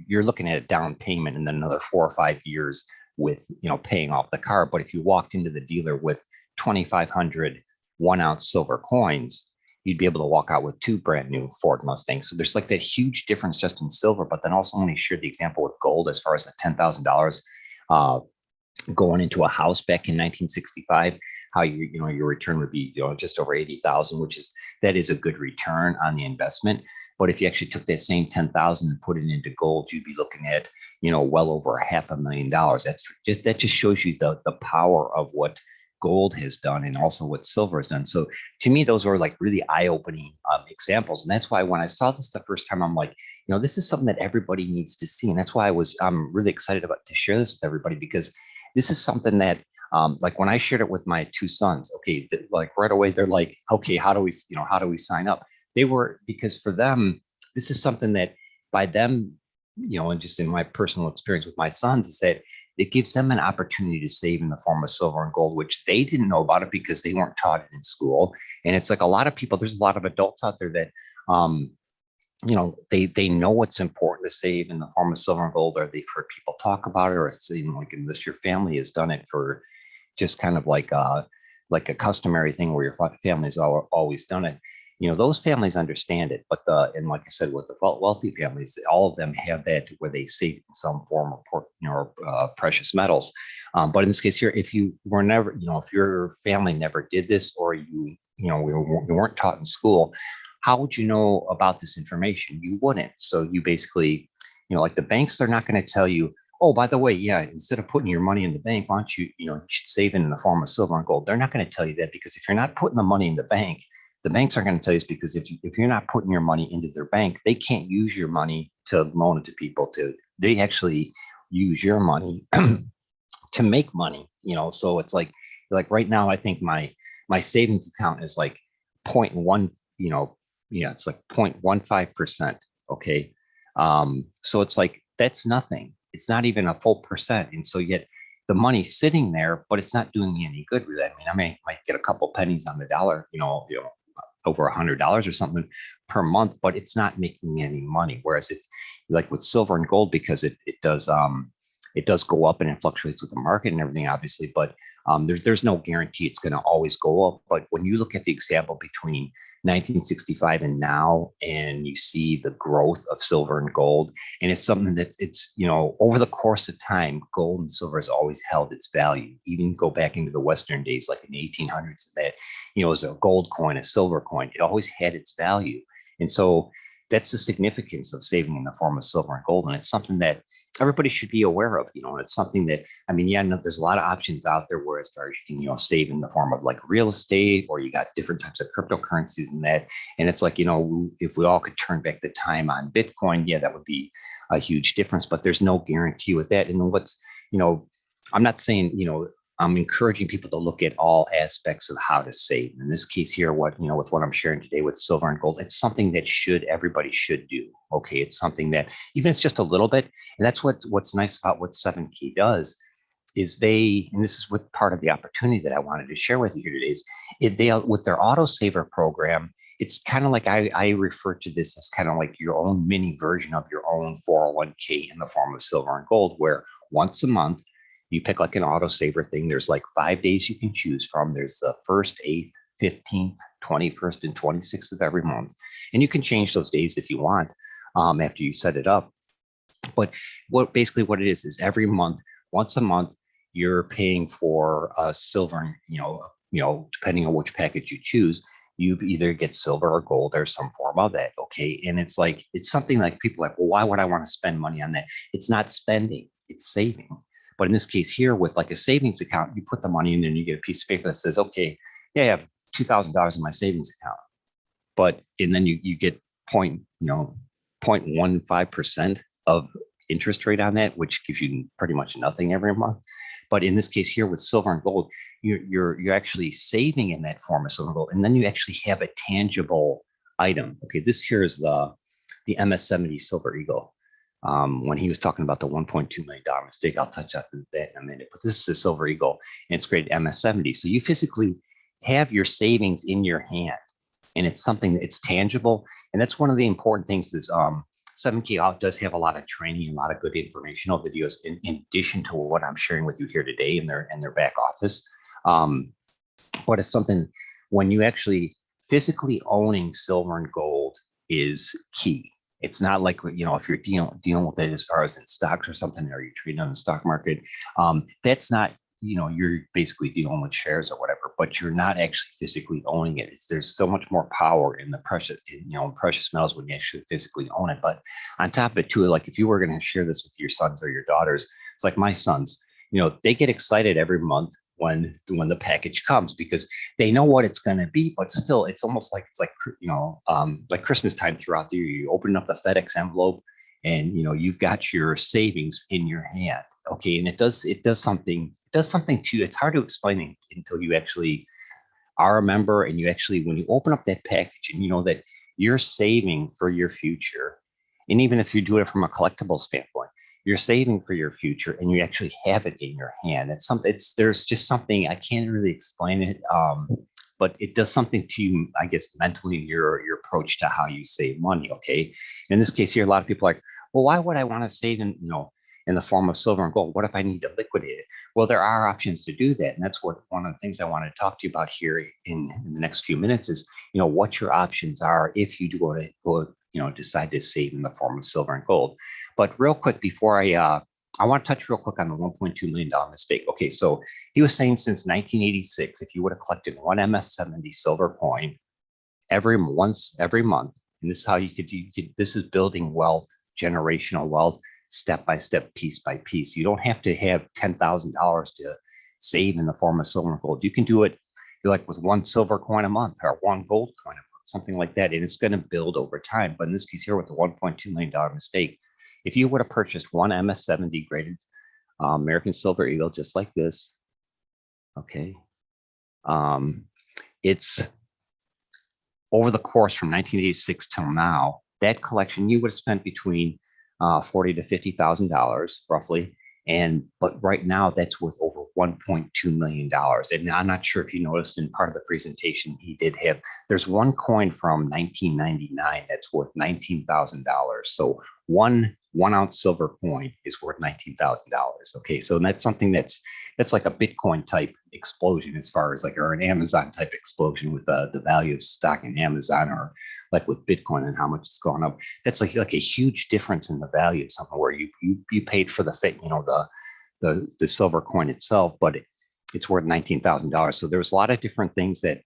you're looking at a down payment and then another 4 or 5 years with, paying off the car. But if you walked into the dealer with 2,500 1 ounce silver coins, you'd be able to walk out with 2 brand new Ford Mustangs. So there's like that huge difference just in silver. But then also, when he shared the example with gold, as far as the $10,000 going into a house back in 1965, how your return would be, just over 80,000, which is, that is a good return on the investment. But if you actually took that same 10,000 and put it into gold, you'd be looking at, well over $500,000. That just shows you the power of what gold has done and also what silver has done. So to me, those are like really eye-opening examples. And that's why when I saw this the first time, I'm like, this is something that everybody needs to see. And that's why I'm really excited about to share this with everybody, because this is something that like when I shared it with my two sons, okay, like right away, they're like, okay, how do we sign up? Because for them, this is something that by them, and just in my personal experience with my sons, is that it gives them an opportunity to save in the form of silver and gold, which they didn't know about it because they weren't taught it in school. And it's like a lot of people, there's a lot of adults out there that, they know what's important to save in the form of silver and gold, or they've heard people talk about it, or it's even like unless your family has done it for just kind of like a customary thing where your family's always done it. Those families understand it, and like I said, with the wealthy families, all of them have that where they save in some form of precious metals. But in this case here, if you were never, if your family never did this, or you weren't taught in school, how would you know about this information? You wouldn't. So you basically, like the banks, they're not going to tell you, oh, by the way, yeah, instead of putting your money in the bank, why don't you should save it in the form of silver and gold. They're not going to tell you that, because if you're not putting the money in the banks aren't going to tell you, because if you're not putting your money into their bank, they can't use your money to loan it to people. They actually use your money to make money. So it's like right now, I think my savings account is like 0.1, it's like 0.15%. Okay. So it's like, that's nothing. It's not even a full percent. And so yet the money's sitting there, but it's not doing me any good with that. I mean, I might get a couple pennies on the dollar, over $100 or something per month, but it's not making me any money. Whereas if like with silver and gold, because it does go up and it fluctuates with the market and everything, obviously, but there's no guarantee it's going to always go up. But when you look at the example between 1965 and now, and you see the growth of silver and gold, and it's something that it's, over the course of time, gold and silver has always held its value. Even go back into the Western days, like in the 1800s, that, as a gold coin, a silver coin, it always had its value. And so that's the significance of saving in the form of silver and gold. And it's something that everybody should be aware of, and it's something that, there's a lot of options out there where as far as you can, save in the form of like real estate, or you got different types of cryptocurrencies and that. And it's like, if we all could turn back the time on Bitcoin, yeah, that would be a huge difference, but there's no guarantee with that. And I'm not saying, I'm encouraging people to look at all aspects of how to save. In this case here, with what I'm sharing today with silver and gold, it's something that everybody should do. Okay. It's something that even it's just a little bit. And that's what's nice about what 7Key does is and this is what part of the opportunity that I wanted to share with you here today is they, with their auto saver program, it's kind of like, I refer to this as kind of like your own mini version of your own 401k in the form of silver and gold, where once a month, you pick like an auto saver thing. There's like 5 days you can choose from. There's the 1st, 8th, 15th, 21st, and 26th of every month. And you can change those days if you want after you set it up. But what it is every month, once a month, you're paying for a silver, depending on which package you choose, you either get silver or gold or some form of that. Okay. And it's something like people are like, well, why would I want to spend money on that? It's not spending, it's saving. But in this case here, with like a savings account, you put the money in there and you get a piece of paper that says, okay, yeah, I have $2,000 in my savings account. And then you get 0.15% of interest rate on that, which gives you pretty much nothing every month. But in this case here with silver and gold, you're actually saving in that form of silver and gold. And then you actually have a tangible item. Okay, this here is the MS-70 Silver Eagle. When he was talking about the $1.2 million mistake, I'll touch on that in a minute. But this is the Silver Eagle, and it's graded MS-70. So you physically have your savings in your hand, and it's something that's tangible. And that's one of the important things is 7Key Out does have a lot of training and a lot of good informational videos in addition to what I'm sharing with you here today in their back office. But it's something when you actually physically owning silver and gold is key. It's not like, if you're dealing with it as far as in stocks or something, or you're trading on the stock market, that's not, you're basically dealing with shares or whatever, but you're not actually physically owning it. There's so much more power in the precious metals when you actually physically own it. But on top of it too, like if you were going to share this with your sons or your daughters, it's like my sons, they get excited every month when the package comes because they know what it's going to be, but still it's almost like like Christmas time throughout the year. You open up the FedEx envelope and you've got your savings in your hand. Okay. And it does something to you. It's hard to explain until you actually are a member and you actually, when you open up that package and you know that you're saving for your future. And even if you do it from a collectible standpoint, you're saving for your future and you actually have it in your hand. There's just something, I can't really explain it. But it does something to you, I guess, mentally in your approach to how you save money. Okay. In this case here, a lot of people are like, well, why would I want to save in the form of silver and gold? What if I need to liquidate it? Well, there are options to do that. And that's what one of the things I want to talk to you about here in the next few minutes is, what your options are if you do decide to save in the form of silver and gold. But real quick, before I want to touch real quick on the $1.2 million mistake. Okay, so he was saying since 1986, if you would have collected one MS-70 silver coin every month, and this is how you could this is building wealth, generational wealth, step by step, piece by piece. You don't have to have $10,000 to save in the form of silver and gold. You can do it like with one silver coin a month or one gold coin a month, something like that, and it's going to build over time. But in this case here with the $1.2 million mistake, if you would have purchased one MS-70 graded American Silver Eagle, just like this, okay, it's over the course from 1986 till now, that collection, you would have spent between $40,000 to $50,000 roughly. But right now that's worth over $1.2 million. And I'm not sure if you noticed in part of the presentation, there's one coin from 1999 that's worth $19,000. So one ounce silver coin is worth $19,000. Okay. So that's something that's like a Bitcoin type explosion as far as or an Amazon type explosion with the value of stock in Amazon, or like with Bitcoin and how much it's gone up. That's like a huge difference in the value of something where you paid for the silver coin itself, but it's worth $19,000. So there's a lot of different things that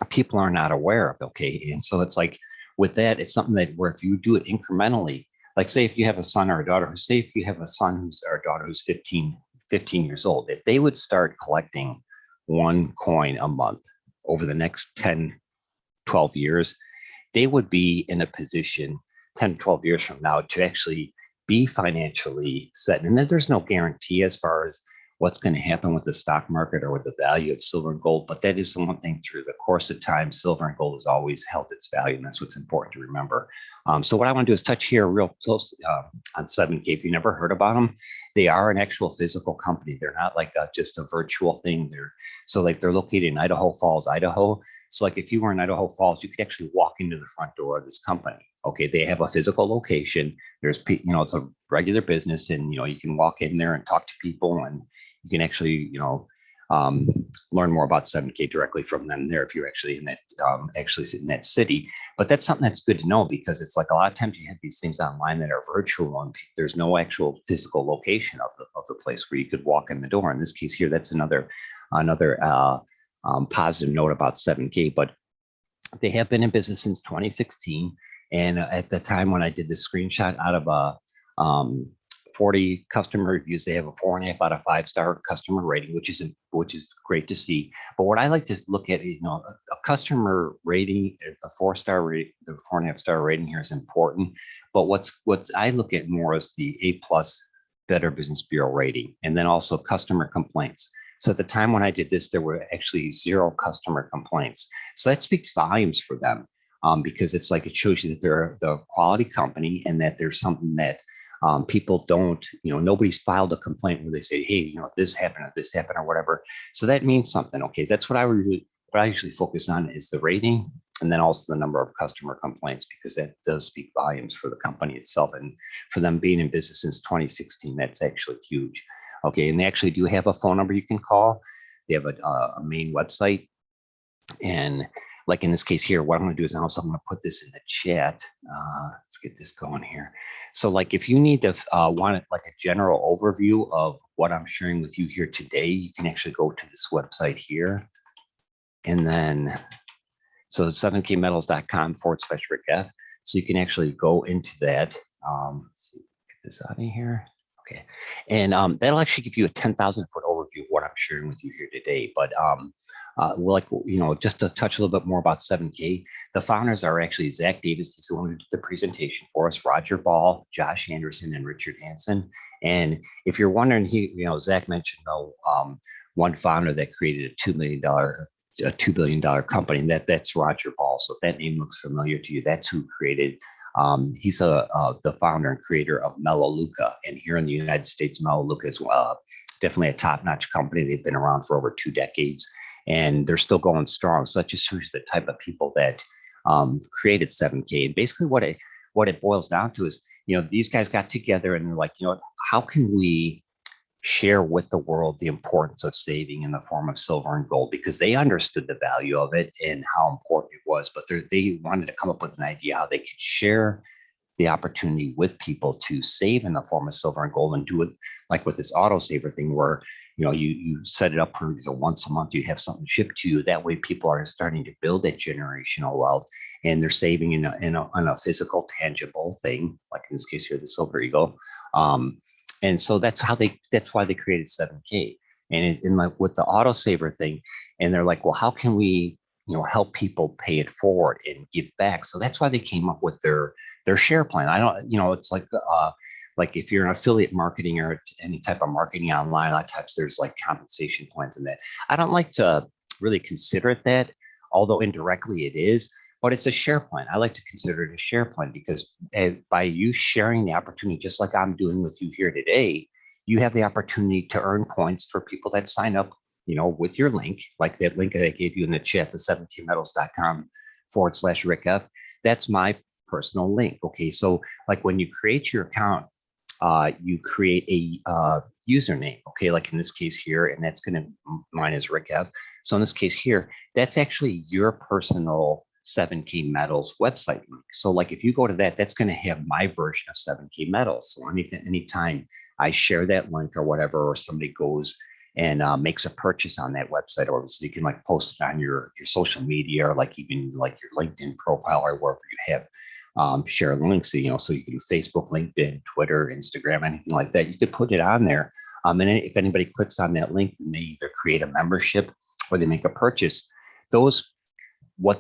people are not aware of. Okay. And so it's like with that, it's something that where if you do it incrementally, like say if you have a son or a daughter, if you have a son or a daughter who's 15 years old, if they would start collecting one coin a month over the next 10, 12 years, they would be in a position 10, 12 years from now to actually be financially set. And then there's no guarantee as far as what's going to happen with the stock market or with the value of silver and gold. But that is the one thing through the course of time, silver and gold has always held its value. And that's what's important to remember. So what I want to do is touch here real close on 7K. If you never heard about them, they are an actual physical company. They're not like just a virtual thing. They're located in Idaho Falls, Idaho. So like if you were in Idaho Falls, you could actually walk into the front door of this company. Okay, they have a physical location. There's, it's a regular business, and you can walk in there and talk to people, and you can actually, learn more about 7K directly from them there if you're actually in that, in that city. But that's something that's good to know, because it's like a lot of times you have these things online that are virtual and there's no actual physical location of the place where you could walk in the door. In this case here, that's another positive note about 7K. But they have been in business since 2016. And at the time when I did this screenshot, out of 40 customer reviews, they have a 4.5 out of 5-star customer rating, which is great to see. But what I like to look at, a customer rating, the 4-star rate, the 4.5-star rating here is important. But what I look at more is the A+ Better Business Bureau rating, and then also customer complaints. So at the time when I did this, there were actually 0 customer complaints. So that speaks volumes for them. Because it's like it shows you that they're the quality company, and that there's something that people don't, nobody's filed a complaint where they say, hey, this happened or whatever. So that means something. Okay, that's what I usually focus on is the rating, and then also the number of customer complaints, because that does speak volumes for the company itself. And for them being in business since 2016, that's actually huge. Okay, and they actually do have a phone number you can call. They have a main website, and like in this case here, what I'm going to do is also I'm going to put this in the chat. Let's get this going here. So like if you need to want like a general overview of what I'm sharing with you here today, you can actually go to this website here. And then, so 7kmetals.com/Rick F. So you can actually go into that. Let's see, get this out of here. Okay. And that'll actually give you a 10,000-foot overview of what I'm sharing with you here today. But we'll like, you know, just to touch a little bit more about 7K, the founders are actually Zach Davis, he's the one who did the presentation for us, Roger Ball, Josh Anderson, and Richard Hansen. And if you're wondering, Zach mentioned one founder that created a $2 billion company, and that's Roger Ball. So if that name looks familiar to you, that's who created. He's the founder and creator of Melaleuca, and here in the United States, Melaleuca is definitely a top-notch company. They've been around for over 2 decades, and they're still going strong. So that just shows the type of people that created 7K. And basically, what it boils down to is, these guys got together and they're like, how can we share with the world the importance of saving in the form of silver and gold, because they understood the value of it and how important it was, but they wanted to come up with an idea how they could share the opportunity with people to save in the form of silver and gold, and do it like with this auto saver thing where you set it up for once a month, you have something shipped to you. That way people are starting to build that generational wealth, and they're saving in a physical, tangible thing, like in this case here, the Silver Eagle. And so that's why they created 7K. And like with the auto saver thing, and they're like, well, how can we, help people pay it forward and give back? So that's why they came up with their share plan. I don't, it's like if you're an affiliate marketing or any type of marketing online, a lot of times there's like compensation plans in that. I don't like to really consider it that, although indirectly it is. But it's a share plan. I like to consider it a share plan because by you sharing the opportunity, just like I'm doing with you here today, you have the opportunity to earn points for people that sign up, with your link, like that link that I gave you in the chat, the 7kmetals.com/Rick F. That's my personal link. Okay. So like when you create your account, you create a username. Okay. Like in this case here, and mine is Rick F. So in this case here, that's actually your personal 7K Metals website link. So like if you go to that, that's going to have my version of 7K Metals. So anytime I share that link or whatever, or somebody goes and makes a purchase on that website, or so you can like post it on your social media, or like even like your LinkedIn profile or wherever you have share links, so you can do Facebook, LinkedIn, Twitter, Instagram, anything like that. You could put it on there. And if anybody clicks on that link and they either create a membership or they make a purchase,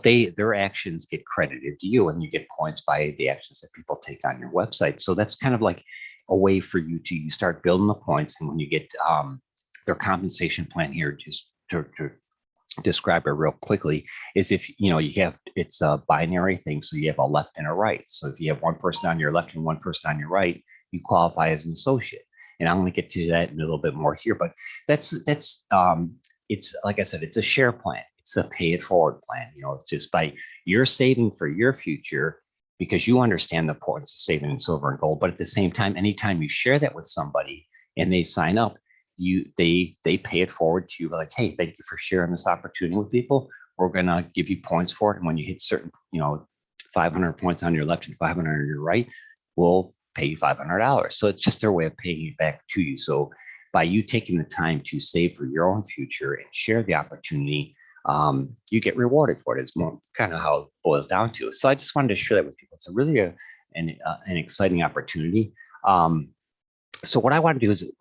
their actions get credited to you, and you get points by the actions that people take on your website. So that's kind of like a way for you to start building the points. And when you get their compensation plan here, just to describe it real quickly, is if it's a binary thing. So you have a left and a right. So if you have one person on your left and one person on your right, you qualify as an associate. And I'm going to get to that in a little bit more here, but that's it's like I said, it's a share plan. It's a pay it forward plan. It's just by you're saving for your future because you understand the importance of saving in silver and gold. But at the same time, anytime you share that with somebody and they sign up, they pay it forward to you, like, hey, thank you for sharing this opportunity with people. We're going to give you points for it. And when you hit certain, 500 points on your left and 500 on your right, we'll pay you $500. So it's just their way of paying it back to you. So by you taking the time to save for your own future and share the opportunity, you get rewarded for it. It's more kind of how it boils down to. So I just wanted to share that with people. It's really an exciting opportunity. So what I want to do is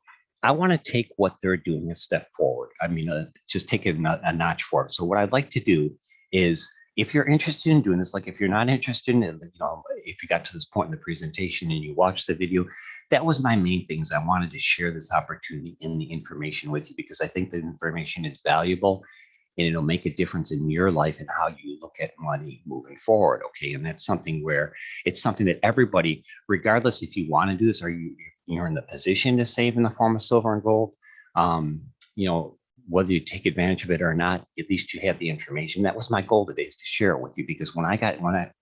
I want to take what they're doing a step forward. I mean, just take it a notch forward. So what I'd like to do is, if you're interested in doing this, like if you're not interested in, if you got to this point in the presentation and you watched the video, that was my main things. I wanted to share this opportunity and the information with you because I think the information is valuable and it'll make a difference in your life and how you look at money moving forward. Okay. And that's something where it's something that everybody, regardless if you want to do this or you're in the position to save in the form of silver and gold, whether you take advantage of it or not, at least you have the information. That was my goal today, is to share it with you, because when I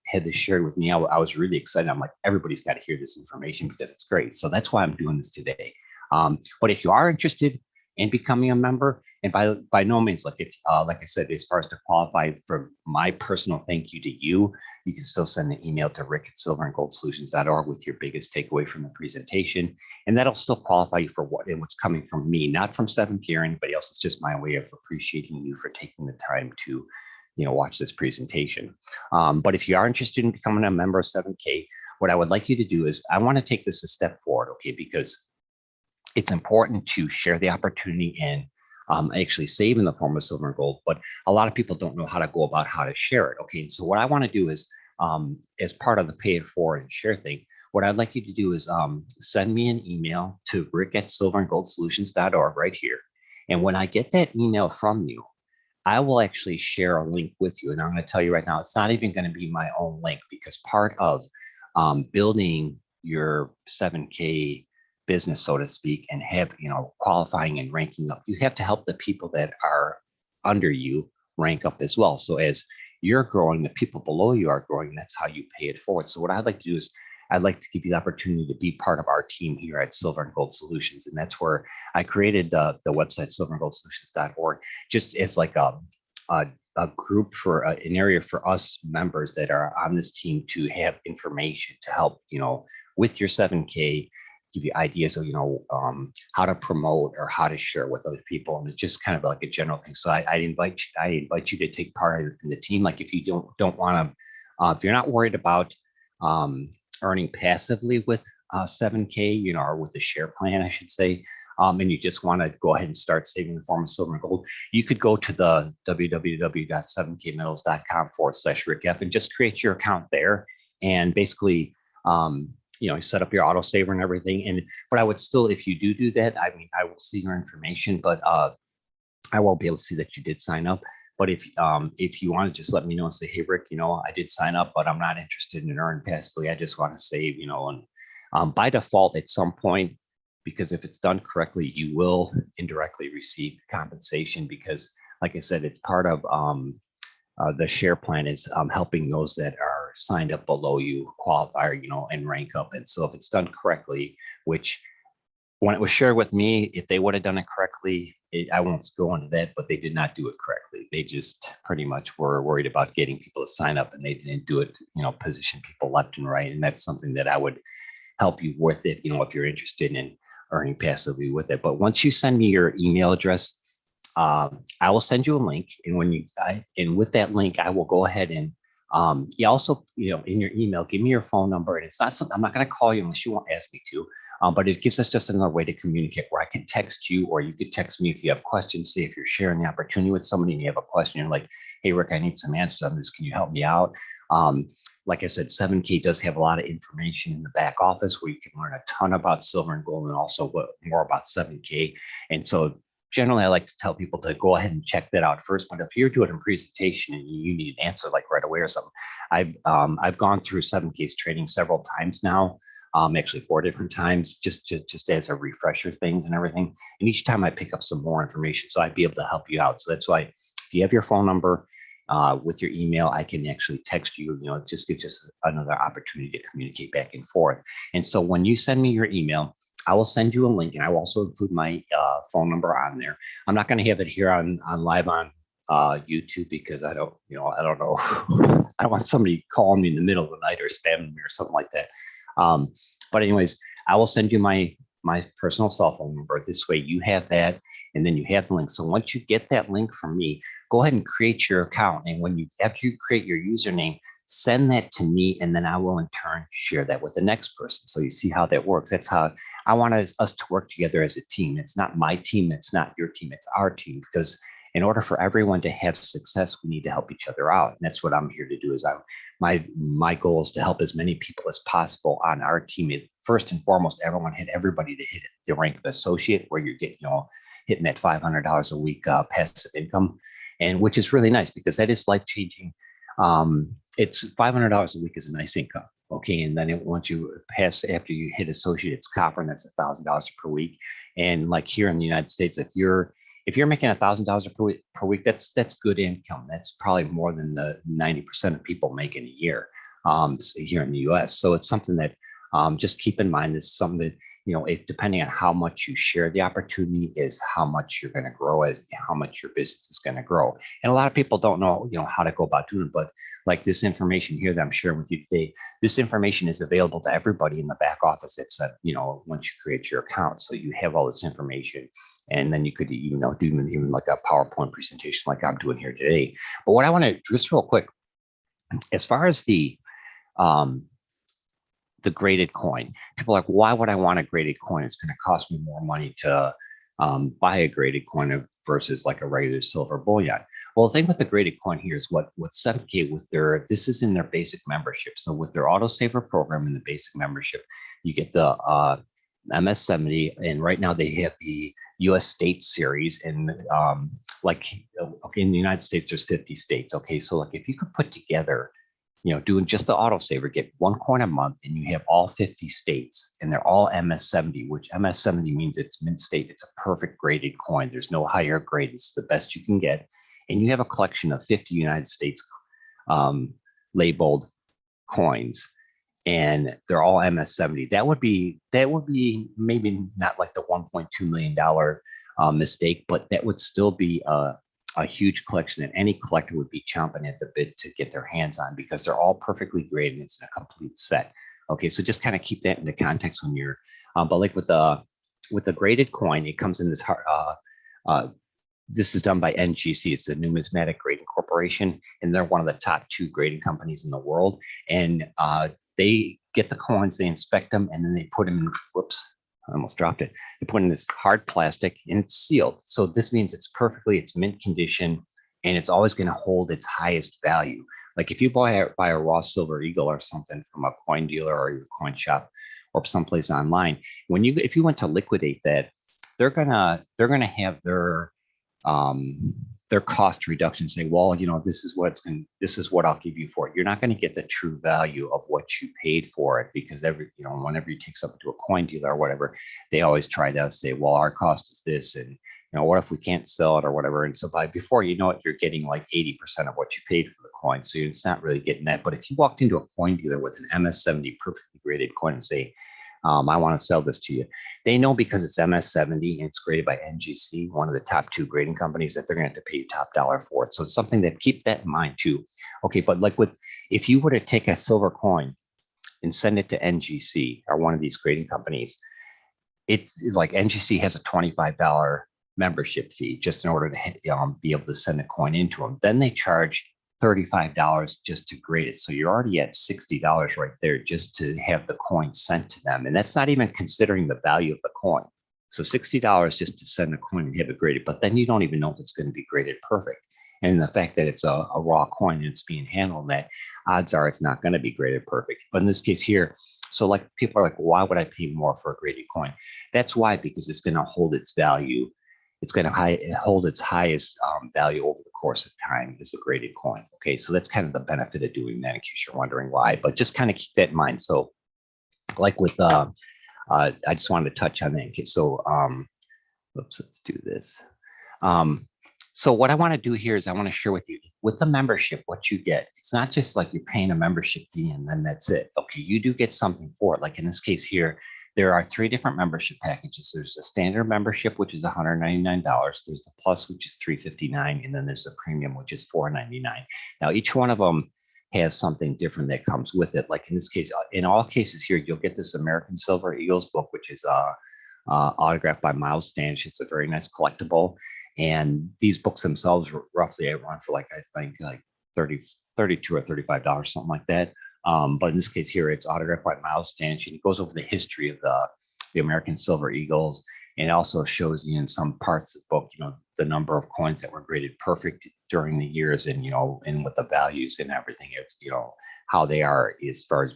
had this shared with me, I was really excited. I'm like, everybody's got to hear this information because it's great. So that's why I'm doing this today. But if you are interested, and becoming a member. And by no means, like if like I said, as far as to qualify for my personal thank you to you, you can still send an email to rick@silverandgoldsolutions.org with your biggest takeaway from the presentation. And that'll still qualify you for what's coming from me, not from 7K or anybody else. It's just my way of appreciating you for taking the time to, watch this presentation. But if you are interested in becoming a member of 7K, what I would like you to do is I want to take this a step forward, okay? Because it's important to share the opportunity and actually save in the form of silver and gold, but a lot of people don't know how to go about how to share it. Okay, so what I want to do is, as part of the pay it forward and share thing, what I'd like you to do is send me an email to rick@silverandgoldsolutions.org right here. And when I get that email from you, I will actually share a link with you. And I'm going to tell you right now, it's not even going to be my own link, because part of building your 7K business, so to speak, and have, qualifying and ranking up, you have to help the people that are under you rank up as well. So as you're growing, the people below you are growing. That's how you pay it forward. So what I'd like to do is I'd like to give you the opportunity to be part of our team here at Silver and Gold Solutions. And that's where I created the website silverandgoldsolutions.org, just as like a group for an area for us members that are on this team to have information to help, with your 7K, give you ideas of, how to promote or how to share with other people. And it's just kind of like a general thing. So I invite you to take part in the team. Like if you don't want to, if you're not worried about earning passively with 7K, or with the share plan, I should say, and you just want to go ahead and start saving in the form of silver and gold, you could go to the www.7kmetals.com/Rick F and just create your account there. And basically, set up your autosaver and everything. But I would still, if you do that, I mean, I will see your information, but I won't be able to see that you did sign up. But if you want to just let me know and say, hey, Rick, I did sign up, but I'm not interested in earning passively. I just want to save, and by default at some point, because if it's done correctly, you will indirectly receive compensation, because like I said, it's part of the share plan is helping those that are signed up below you qualify, and rank up. And so if it's done correctly, which when it was shared with me, if they would have done it correctly, I won't go into that, but they did not do it correctly. They just pretty much were worried about getting people to sign up, and they didn't do it, position people left and right. And that's something that I would help you with it, if you're interested in earning passively with it. But once you send me your email address, I will send you a link. And and with that link, I will go ahead and you also, in your email, give me your phone number. And it's not something, I'm not going to call you unless you won't ask me to, but it gives us just another way to communicate where I can text you, or you could text me if you have questions. Say if you're sharing the opportunity with somebody and you have a question, you're like, hey, Rick, I need some answers on this. Can you help me out? Like I said, 7K does have a lot of information in the back office where you can learn a ton about silver and gold, and also more about 7K. And so generally, I like to tell people to go ahead and check that out first. But if you're doing a presentation and you need an answer like right away or something, I've gone through 7K's training several times now, actually 4 different times, just as a refresher things and everything. And each time I pick up some more information, so I'd be able to help you out. So that's why if you have your phone number with your email, I can actually text you. Just gives us another opportunity to communicate back and forth. And so when you send me your email, I will send you a link, and I will also include my phone number on there. I'm not going to have it here on live on YouTube, because I don't know. I don't want somebody calling me in the middle of the night or spamming me or something like that. But anyways, I will send you my personal cell phone number. This way you have that, and then you have the link. So once you get that link from me, go ahead and create your account. And after you create your username, send that to me, and then I will in turn share that with the next person. So you see how that works. That's how I want us to work together as a team. It's not my team. It's not your team. It's our team, because in order for everyone to have success, we need to help each other out. And that's what I'm here to do. Is my goal is to help as many people as possible on our team. First and foremost, everybody to hit the rank of associate, where you're getting, hitting that $500 a week passive income, and which is really nice, because that is life changing. It's $500 a week is a nice income. Okay. And then once you pass, after you hit associate, it's copper, and that's $1,000 per week. And like here in the United States, if you're making $1,000 per week, that's good income. That's probably more than the 90% of people make in a year here in the US. So it's something that just keep in mind. This is something that if depending on how much you share the opportunity is how much you're going to grow, as how much your business is going to grow. And a lot of people don't know, how to go about doing it. But like this information here that I'm sharing with you today, this information is available to everybody in the back office. It's once you create your account, so you have all this information, and then you could do even like a PowerPoint presentation like I'm doing here today. But what I want to just real quick, as far as the graded coin. People are like, why would I want a graded coin? It's going to cost me more money to buy a graded coin versus like a regular silver bullion. Well, the thing with the graded coin here is what 7K with this is in their basic membership. So with their autosaver program in the basic membership, you get the MS70, and right now they have the US state series, and okay, in the United States, there's 50 states. Okay, so like if you could put together doing just the autosaver, get one coin a month, and you have all 50 states, and they're all MS70, which MS70 means it's mint state. It's a perfect graded coin. There's no higher grade. It's the best you can get. And you have a collection of 50 United States labeled coins, and they're all MS70. That would be maybe not like the $1.2 million mistake, but that would still be a huge collection that any collector would be chomping at the bit to get their hands on, because they're all perfectly graded. It's a complete set. Okay, so just kind of keep that into context when you're, but like with the graded coin, it comes in this this is done by NGC. It's the Numismatic Grading Corporation, and they're one of the top 2 grading companies in the world. And they get the coins, they inspect them, and then they put them in, whoops, I almost dropped it. They put in this hard plastic, and it's sealed. So this means it's mint condition, and it's always going to hold its highest value. Like if you buy a raw silver eagle or something from a coin dealer or your coin shop or someplace online, if you went to liquidate that, they're gonna have their cost reduction, saying, well, this is what I'll give you for it. You're not going to get the true value of what you paid for it, because whenever you take something to a coin dealer or whatever, they always try to say, well, our cost is this, and what if we can't sell it or whatever. And so before you know it, you're getting like 80% of what you paid for the coin. So it's not really getting that. But if you walked into a coin dealer with an MS70 perfectly graded coin and say, I want to sell this to you, they know, because it's MS70 and it's graded by NGC, one of the top 2 grading companies, that they're going to have to pay you top dollar for it. So it's something that keep that in mind too. Okay, but like if you were to take a silver coin and send it to NGC or one of these grading companies, it's like NGC has a $25 membership fee just in order to be able to send a coin into them. Then they charge $35 just to grade it. So you're already at $60 right there just to have the coin sent to them. And that's not even considering the value of the coin. So $60 just to send a coin and have it graded, but then you don't even know if it's going to be graded perfect. And the fact that it's a raw coin and it's being handled, that odds are it's not going to be graded perfect. But in this case here, so like people are like, why would I pay more for a graded coin? That's why, because it's going to hold its value. It's going to hold its highest value over the course of time is the graded coin. Okay, so that's kind of the benefit of doing that, in case you're wondering why. But just kind of keep that in mind. So, like with, I just wanted to touch on that. Okay, so, oops, let's do this. So what I want to do here is I want to share with you, with the membership, what you get. It's not just like you're paying a membership fee and then that's it. Okay, you do get something for it. Like in this case here, there are 3 different membership packages. There's a standard membership, which is $199. There's the plus, which is $359, and then there's the premium, which is $499. Now, each one of them has something different that comes with it. Like in this case, in all cases here, you'll get this American Silver Eagles book, which is autographed by Miles Standish. It's a very nice collectible. And these books themselves roughly run for like, I think like $32 or $35, something like that. But in this case here, it's autographed by Miles Standish, and it goes over the history of the American Silver Eagles, and also shows you in some parts of the book, the number of coins that were graded perfect during the years, and and with the values and everything, it's how they are as far as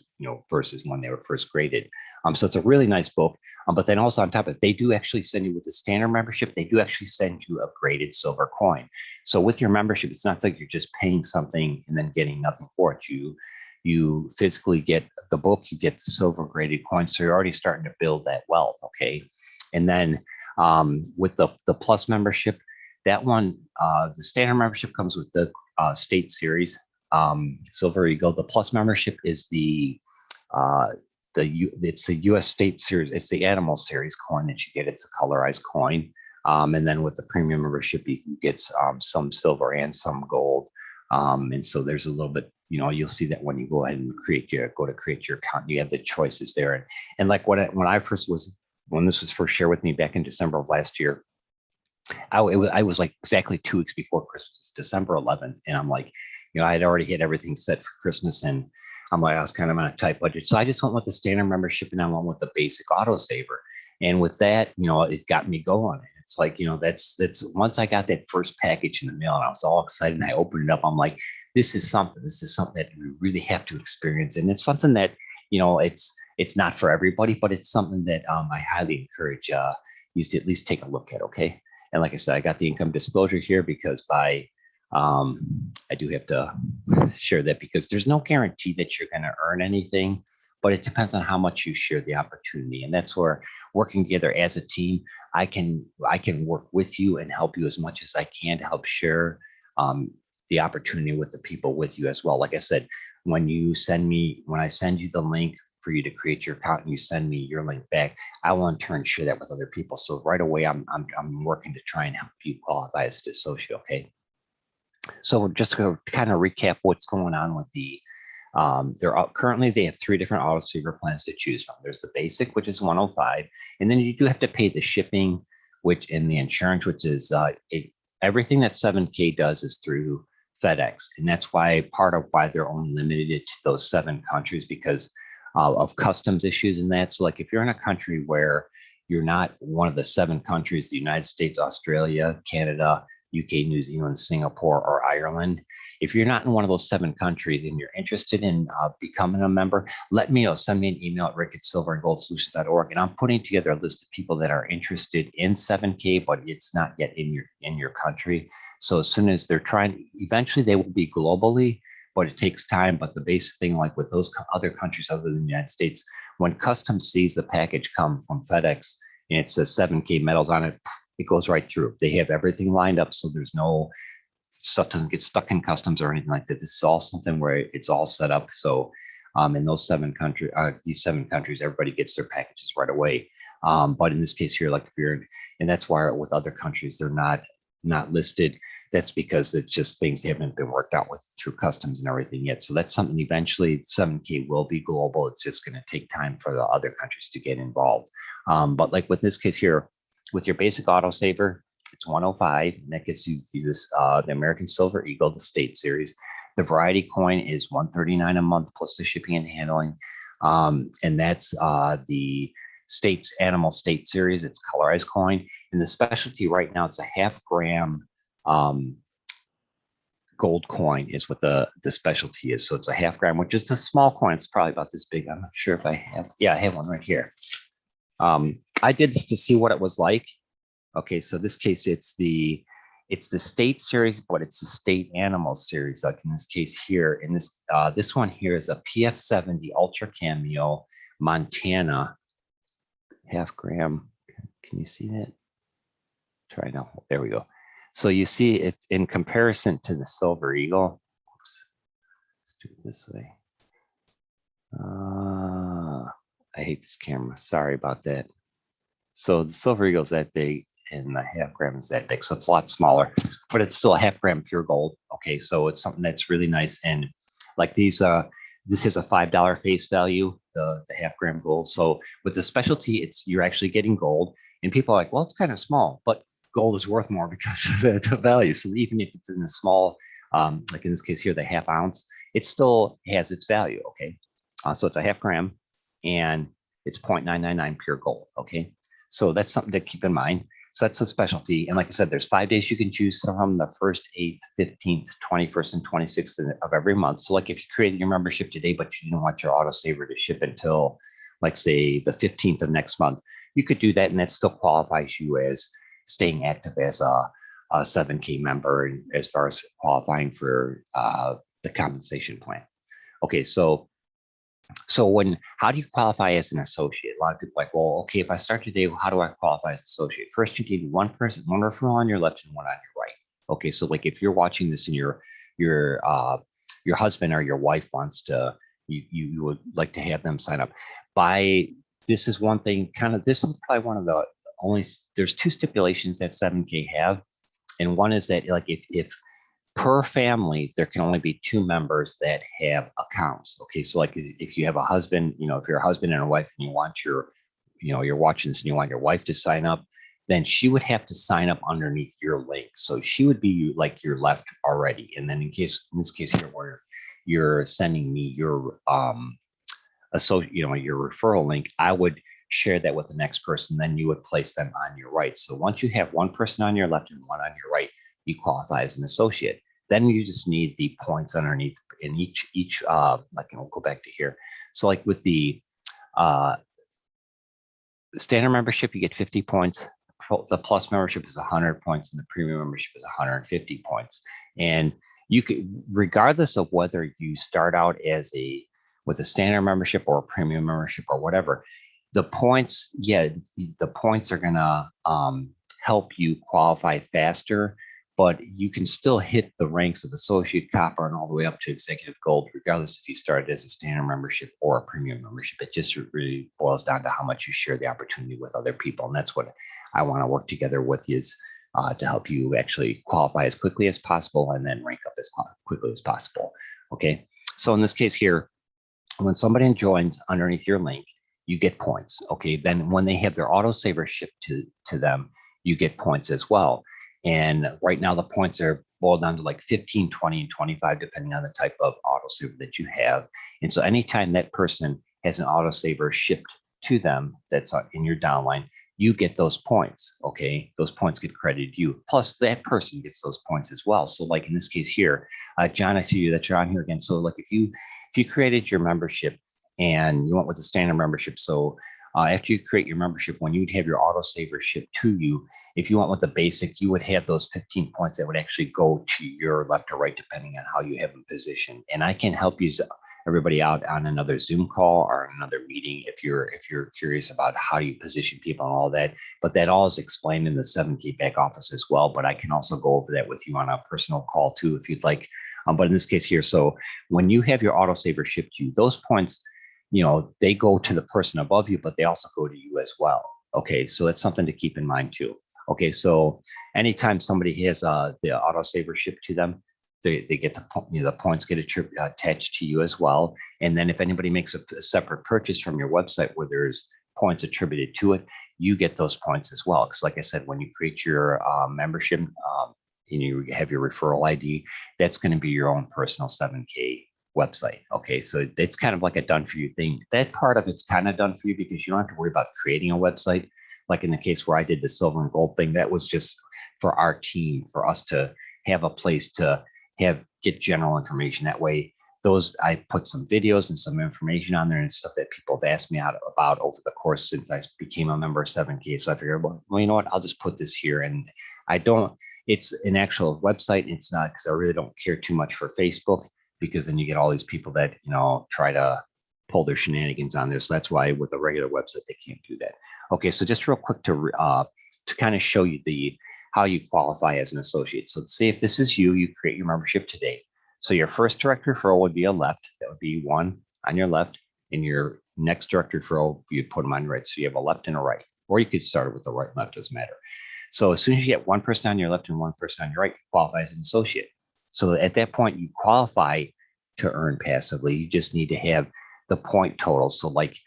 versus when they were first graded. So it's a really nice book. But then also on top of it, they do actually send you, with the standard membership, they do actually send you a graded silver coin. So with your membership, it's not like you're just paying something and then getting nothing for it. You physically get the book, you get the silver graded coin. So you're already starting to build that wealth. Okay. And then with the plus membership, that one, the standard membership comes with the state series, Silver Eagle. The plus membership is the it's the U.S. State Series. It's the Animal Series coin that you get. It's a colorized coin. And then with the premium membership, you can get some silver and some gold. And so there's a little bit, you'll see that when you go ahead and create your account, you have the choices there. And like when this was first shared with me back in December of last year, I was like exactly 2 weeks before Christmas, December 11th. And I'm like, I had already had everything set for Christmas, and I'm like, I was kind of on a tight budget. So I just went with the standard membership, and I went with the basic autosaver. And with that, it got me going. It's like, that's once I got that first package in the mail and I was all excited and I opened it up, I'm like, this is something that we really have to experience. And it's something that, it's not for everybody, but it's something that I highly encourage you to at least take a look at. Okay. And like I said, I got the income disclosure here because I do have to share that because there's no guarantee that you're going to earn anything, but it depends on how much you share the opportunity. And that's where working together as a team, I can work with you and help you as much as I can to help share the opportunity with the people with you as well. Like I said, when I send you the link for you to create your account and you send me your link back, I will in turn share that with other people. So right away, I'm working to try and help you qualify as an associate. Okay. So just to kind of recap what's going on with currently they have 3 different autosaver plans to choose from. There's the basic, which is 105, and then you do have to pay the shipping, which and the insurance, which is everything that 7K does is through FedEx, and that's part of why they're only limited to those 7 countries because of customs issues and that. So like if you're in a country where you're not one of the 7 countries, the United States, Australia, Canada, UK, New Zealand, Singapore, or Ireland. If you're not in one of those 7 countries and you're interested in becoming a member, let me know. Send me an email at ricketsilverandgoldsolutions.org. And I'm putting together a list of people that are interested in 7K, but it's not yet in your country. So as soon as eventually they will be globally, but it takes time. But the basic thing, like with those other countries other than the United States, when customs sees the package come from FedEx and it says 7K metals on it, it goes right through. They have everything lined up, so there's no stuff doesn't get stuck in customs or anything like that. This is all something where it's all set up. So in these 7 countries, everybody gets their packages right away. But in this case here, like and that's why with other countries, they're not listed. That's because it's just things haven't been worked out with through customs and everything yet. So that's something eventually 7K will be global. It's just going to take time for the other countries to get involved. But like with this case here, with your basic autosaver, it's 105, and that gets you the American Silver Eagle, the State Series. The Variety coin is $139 a month plus the shipping and handling, and that's the State's Animal State Series. It's colorized coin, and the specialty right now it's a 0.5 gram gold coin is what the specialty is. So it's a 0.5 gram, which is a small coin. It's probably about this big. I'm not sure if I have. Yeah, I have one right here. I did this to see what it was like. Okay, so this case, it's the State Series, but it's the State Animal Series. Like in this case here, in this one here is a PF70 Ultra Cameo Montana 0.5 gram. Can you see that? Try now. There we go. So you see it's in comparison to the Silver Eagle. Oops. Let's do it this way. I hate this camera. Sorry about that. So the Silver Eagle is that big and the 0.5 gram is that big. So it's a lot smaller, but it's still a 0.5 gram pure gold. Okay. So it's something that's really nice. And like these, this is a $5 face value, the 0.5 gram gold. So with the specialty, you're actually getting gold, and people are like, well, it's kind of small, but gold is worth more because of the value. So even if it's in a small, like in this case here, the 0.5 ounce, it still has its value. Okay. So it's a 0.5 gram and it's 0.999 pure gold. Okay. So that's something to keep in mind. So that's a specialty. And like I said, there's 5 days you can choose from: the 1st, 8th, 15th, 21st, and 26th of every month. So like if you created your membership today, but you didn't want your autosaver to ship until like say the 15th of next month, you could do that. And that still qualifies you as staying active as a 7K member and as far as qualifying for the compensation plan. Okay, so how do you qualify as an associate? A lot of people are like, well, okay, if I start today, how do I qualify as an associate? First, you need one referral on your left and one on your right. Okay, so like if you're watching this and your husband or your wife wants to you would like to have them sign up. This is one thing, this is probably one of the only, there's two stipulations that 7K have. And one is that like if per family, there can only be two members that have accounts. Okay. So like if you have a husband, if you're a husband and a wife and you want you're watching this and you want your wife to sign up, then she would have to sign up underneath your link. So she would be like your left already. And then in this case here, where you're sending me your your referral link, I would share that with the next person. Then you would place them on your right. So once you have one person on your left and one on your right, you qualify as an associate. Then you just need the points underneath in each like, and we'll go back to here. So like with the standard membership, you get 50 points. The plus membership is 100 points and the premium membership is 150 points. And you could, regardless of whether you start out with a standard membership or a premium membership or whatever, the points, the points are gonna help you qualify faster, but you can still hit the ranks of associate, copper, and all the way up to executive gold, regardless if you started as a standard membership or a premium membership. It just really boils down to how much you share the opportunity with other people. And that's what I want to work together with you is to help you actually qualify as quickly as possible and then rank up as quickly as possible. Okay. So in this case here, when somebody joins underneath your link, you get points. Okay. Then when they have their autosaver shipped to them, you get points as well. And right now the points are boiled down to like 15, 20, and 25, depending on the type of autosaver that you have. And so anytime that person has an autosaver shipped to them that's in your downline, you get those points. Okay. Those points get credited to you. Plus that person gets those points as well. So like in this case here, John, I see that you're on here again. So like if you created your membership and you went with the standard membership, so after you create your membership, when you'd have your autosaver shipped to you, if you went with the basic, you would have those 15 points that would actually go to your left or right, depending on how you have them positioned. And I can help you everybody out on another Zoom call or another meeting if you're curious about how you position people and all that. But that all is explained in the 7K back office as well. But I can also go over that with you on a personal call too, if you'd like. But in this case here, so when you have your autosaver shipped to you, those points, they go to the person above you, but they also go to you as well. Okay, so that's something to keep in mind too. Okay, so anytime somebody has the autosaver shipped to them, they get the points get attached to you as well. And then if anybody makes a separate purchase from your website where there's points attributed to it, you get those points as well. Because like I said, when you create your membership and you have your referral ID, that's going to be your own personal 7K website. Okay, so it's kind of like a done for you thing. That part of it's kind of done for you because you don't have to worry about creating a website. Like in the case where I did the silver and gold thing, that was just for our team, for us to have a place to get general information. That way, I put some videos and some information on there and stuff that people have asked me about over the course since I became a member of 7K. So I figured, well, you know what, I'll just put this here. And it's an actual website. It's not, because I really don't care too much for Facebook, because then you get all these people that, try to pull their shenanigans on there. So that's why with a regular website, they can't do that. Okay. So just real quick to kind of show you how you qualify as an associate. So say if this is you create your membership today. So your first direct referral would be a left. That would be one on your left, and your next direct referral, you'd put them on your right. So you have a left and a right, or you could start it with the right and left, doesn't matter. So as soon as you get one person on your left and one person on your right, you qualify as an associate. So at that point, you qualify to earn passively. You just need to have the point total. So like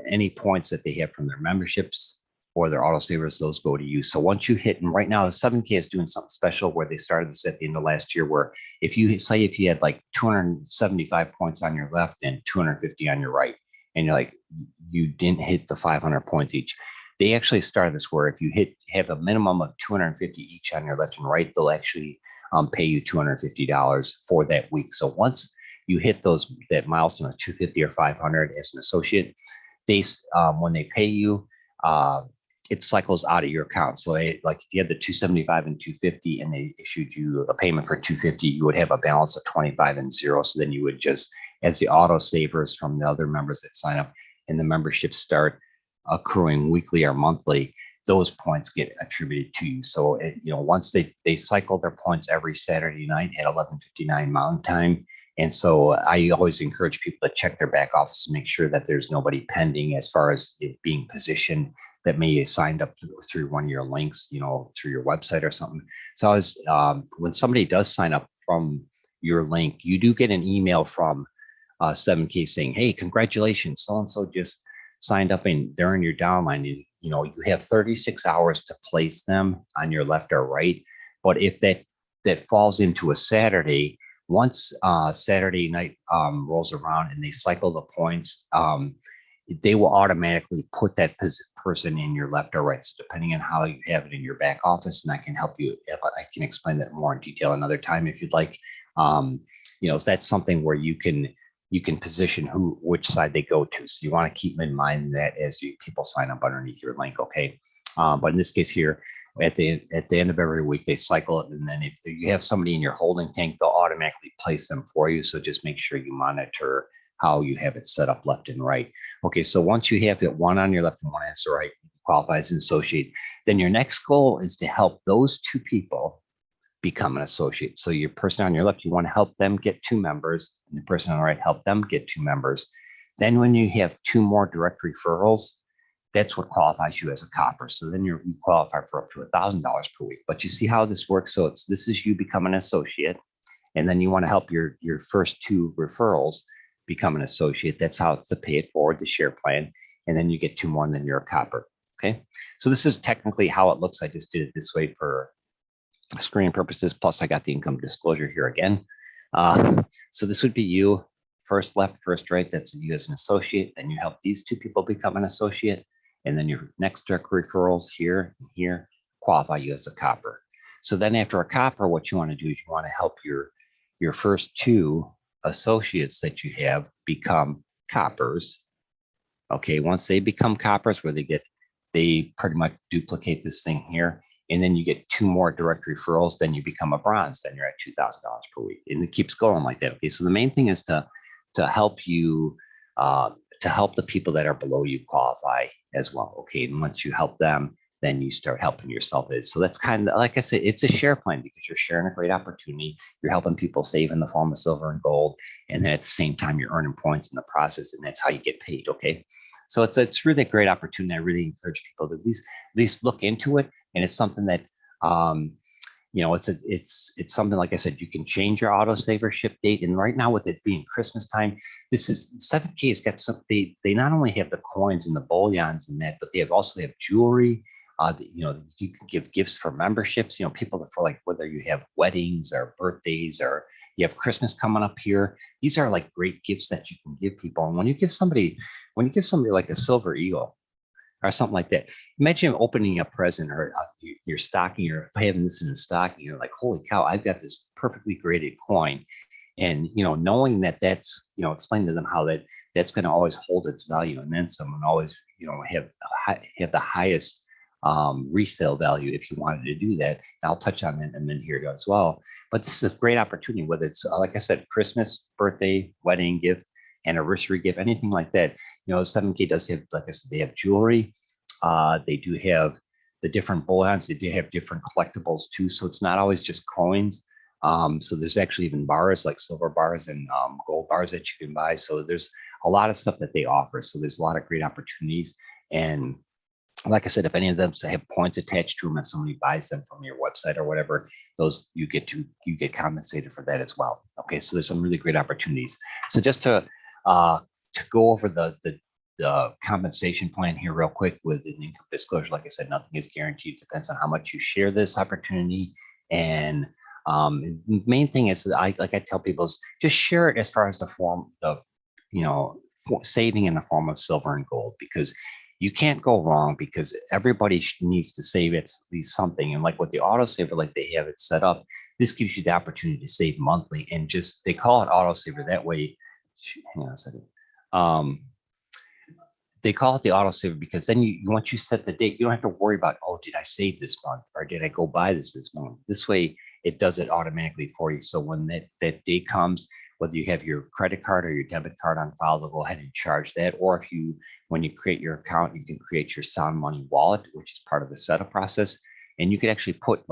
any points that they have from their memberships or their autosavers, those go to you. So once you hit, and right now 7K is doing something special where they started this at the end of last year, where if you had like 275 points on your left and 250 on your right, and you're like, you didn't hit the 500 points each. They actually started this where if you have a minimum of 250 each on your left and right, they'll actually pay you $250 for that week. So once you hit that milestone of 250 or 500 as an associate, when they pay you, it cycles out of your account. So like if you had the 275 and 250 and they issued you a payment for 250, you would have a balance of 25 and 0. So then you would just, as the auto savers from the other members that sign up and the memberships start accruing weekly or monthly, those points get attributed to you. So once they cycle their points every Saturday night at 11:59 Mountain Time, And so I always encourage people to check their back office to make sure that there's nobody pending as far as it being positioned that may have signed up through one of your links, through your website or something. So when somebody does sign up from your link, you do get an email from 7K saying, hey, congratulations, so-and-so just signed up and they're in your downline. You have 36 hours to place them on your left or right. But if that falls into a Saturday, once Saturday night rolls around and they cycle the points, they will automatically put that person in your left or right. So depending on how you have it in your back office, and I can help you, I can explain that more in detail another time if you'd like. So that's something where you can position which side they go to. So you want to keep in mind that as people sign up underneath your link, okay? But in this case here, at the end of every week, they cycle it. And then if you have somebody in your holding tank, they'll automatically place them for you. So just make sure you monitor how you have it set up left and right. Okay, so once you have it one on your left and one on your right, qualify as an associate, then your next goal is to help those two people become an associate. So your person on your left, you want to help them get 2 members, and the person on the right, help them get 2 members. Then when you have 2 more direct referrals, that's what qualifies you as a copper. So then you qualify for up to $1,000 per week. But you see how this works. So this is you become an associate, and then you want to help your first 2 referrals become an associate. That's how it's to pay it forward, the share plan. And then you get 2 more and then you're a copper. Okay. So this is technically how it looks. I just did it this way for screening purposes. Plus I got the income disclosure here again. So this would be you, first left, first right. That's you as an associate. Then you help these 2 people become an associate. And then your next direct referrals here and here qualify you as a copper. So then after a copper, what you want to do is you want to help your first 2 associates that you have become coppers. Okay, once they become coppers, where they pretty much duplicate this thing here, and then you get 2 more direct referrals, then you become a bronze, then you're at $2,000 per week, and it keeps going like that. Okay, so the main thing is to help you to help the people that are below you qualify as well. Okay, and once you help them, then you start helping yourself. So that's kind of, like I said, it's a share plan because you're sharing a great opportunity. You're helping people save in the form of silver and gold. And then at the same time, you're earning points in the process, and that's how you get paid. Okay. So it's really a great opportunity. I really encourage people to at least look into it. And it's something that, it's something, like I said, you can change your autosaver ship date. And right now with it being Christmas time, this is 7K has got some, they not only have the coins and the bullions and that, but they also have jewelry. You can give gifts for memberships, people for like whether you have weddings or birthdays or you have Christmas coming up here. These are like great gifts that you can give people. And when you give somebody like a silver eagle or something like that, imagine opening a present or your stocking or having this in a stocking, you're like, holy cow, I've got this perfectly graded coin. And, knowing that's, explain to them how that's going to always hold its value and then some, and always, have the highest resale value if you wanted to do that. And I'll touch on that in a minute here as well. But this is a great opportunity, whether it's like I said, Christmas, birthday, wedding gift, anniversary gift, anything like that. 7K does have, like I said, they have jewelry. They do have the different bullions. They do have different collectibles too. So it's not always just coins. So there's actually even bars like silver bars and gold bars that you can buy. So there's a lot of stuff that they offer. So there's a lot of great opportunities. And like I said, if any of them have points attached to them, if somebody buys them from your website or whatever, those you get compensated for that as well. Okay, so there's some really great opportunities. So just to go over the compensation plan here real quick with an income disclosure, like I said, nothing is guaranteed. It depends on how much you share this opportunity. And the main thing is that I tell people is just share it as far as the form of, saving in the form of silver and gold, because you can't go wrong, because everybody needs to save at least something. And like with the autosaver, like they have it set up, this gives you the opportunity to save monthly, and just, they call it autosaver that way. Hang on a second. They call it the autosaver because then once you set the date, you don't have to worry about, oh, did I save this month or did I go buy this month? This way it does it automatically for you. So when that date comes, whether you have your credit card or your debit card on file, they'll go ahead and charge that. Or when you create your account, you can create your Sound Money wallet, which is part of the setup process. And you can actually put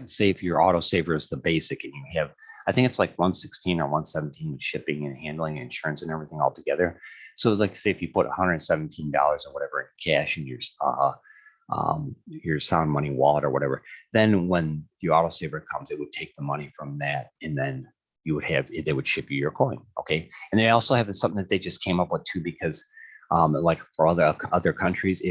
say if your autosaver is the basic and you have I think it's like 116 or 117 with shipping and handling and insurance and everything all together. So it's like, say if you put $117 or whatever in cash in your Sound Money wallet or whatever, then when the autosaver comes, it would take the money from that, and then you would have, they would ship you your coin. Okay. And they also have something that they just came up with too, because like for other countries,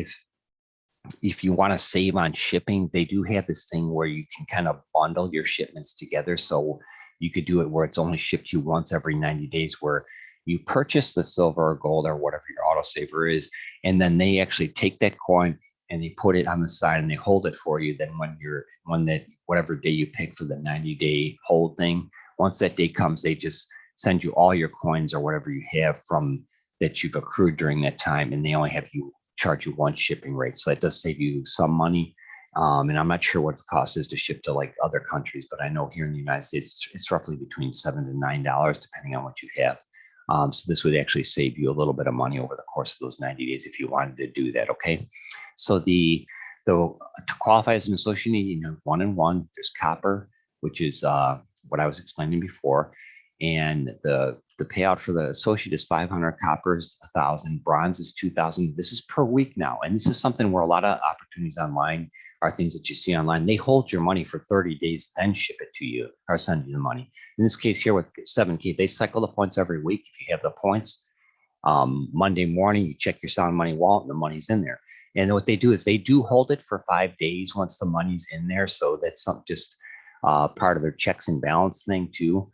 if you want to save on shipping, they do have this thing where you can kind of bundle your shipments together. So you could do it where it's only shipped you once every 90 days, where you purchase the silver or gold or whatever your autosaver is, and then they actually take that coin and they put it on the side and they hold it for you. Then when that whatever day you pick for the 90-day hold thing, once that day comes, they just send you all your coins or whatever you have from that you've accrued during that time, and they only have you charge you one shipping rate. So that does save you some money. And I'm not sure what the cost is to ship to like other countries, but I know here in the United States, it's roughly between $7 to $9, depending on what you have. So this would actually save you a little bit of money over the course of those 90 days if you wanted to do that. Okay. So to qualify as an associate, you know, 1 and 1, there's copper, which is what I was explaining before. And the payout for the associate is 500, copper is 1,000, bronze is 2,000. This is per week now. And this is something where a lot of opportunities online are things that you see online. They hold your money for 30 days, then ship it to you or send you the money. In this case here with 7K, they cycle the points every week. If you have the points, Monday morning, you check your Sound Money wallet and the money's in there. And what they do is they do hold it for 5 days once the money's in there. So that's just part of their checks and balance thing too.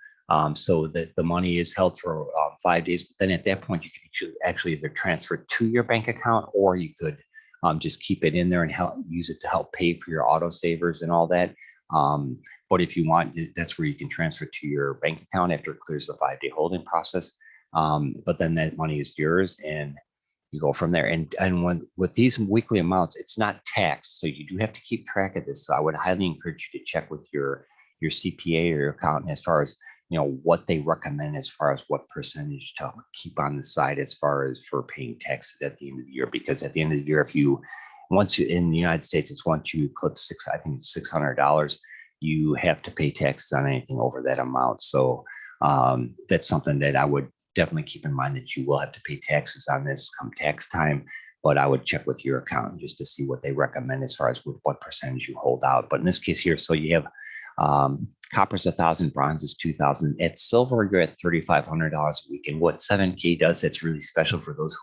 So that the money is held for 5 days, but then at that point, you can actually either transfer it to your bank account, or you could just keep it in there and use it to help pay for your autosavers and all that. But if you want, that's where you can transfer to your bank account after it clears the 5-day holding process. But then that money is yours, and you go from there. And when with these weekly amounts, it's not taxed, so you do have to keep track of this. So I would highly encourage you to check with your CPA or your accountant as far as, you know, what they recommend as far as what percentage to keep on the side as far as for paying taxes at the end of the year. Because at the end of the year, once you in the United States, it's once you clip $600, you have to pay taxes on anything over that amount. So that's something that I would definitely keep in mind, that you will have to pay taxes on this come tax time. But I would check with your accountant just to see what they recommend as far as what percentage you hold out. But in this case here, so you have copper's 1,000, bronze is 2,000. At silver, you're at $3,500 a week. And what 7K does that's really special for those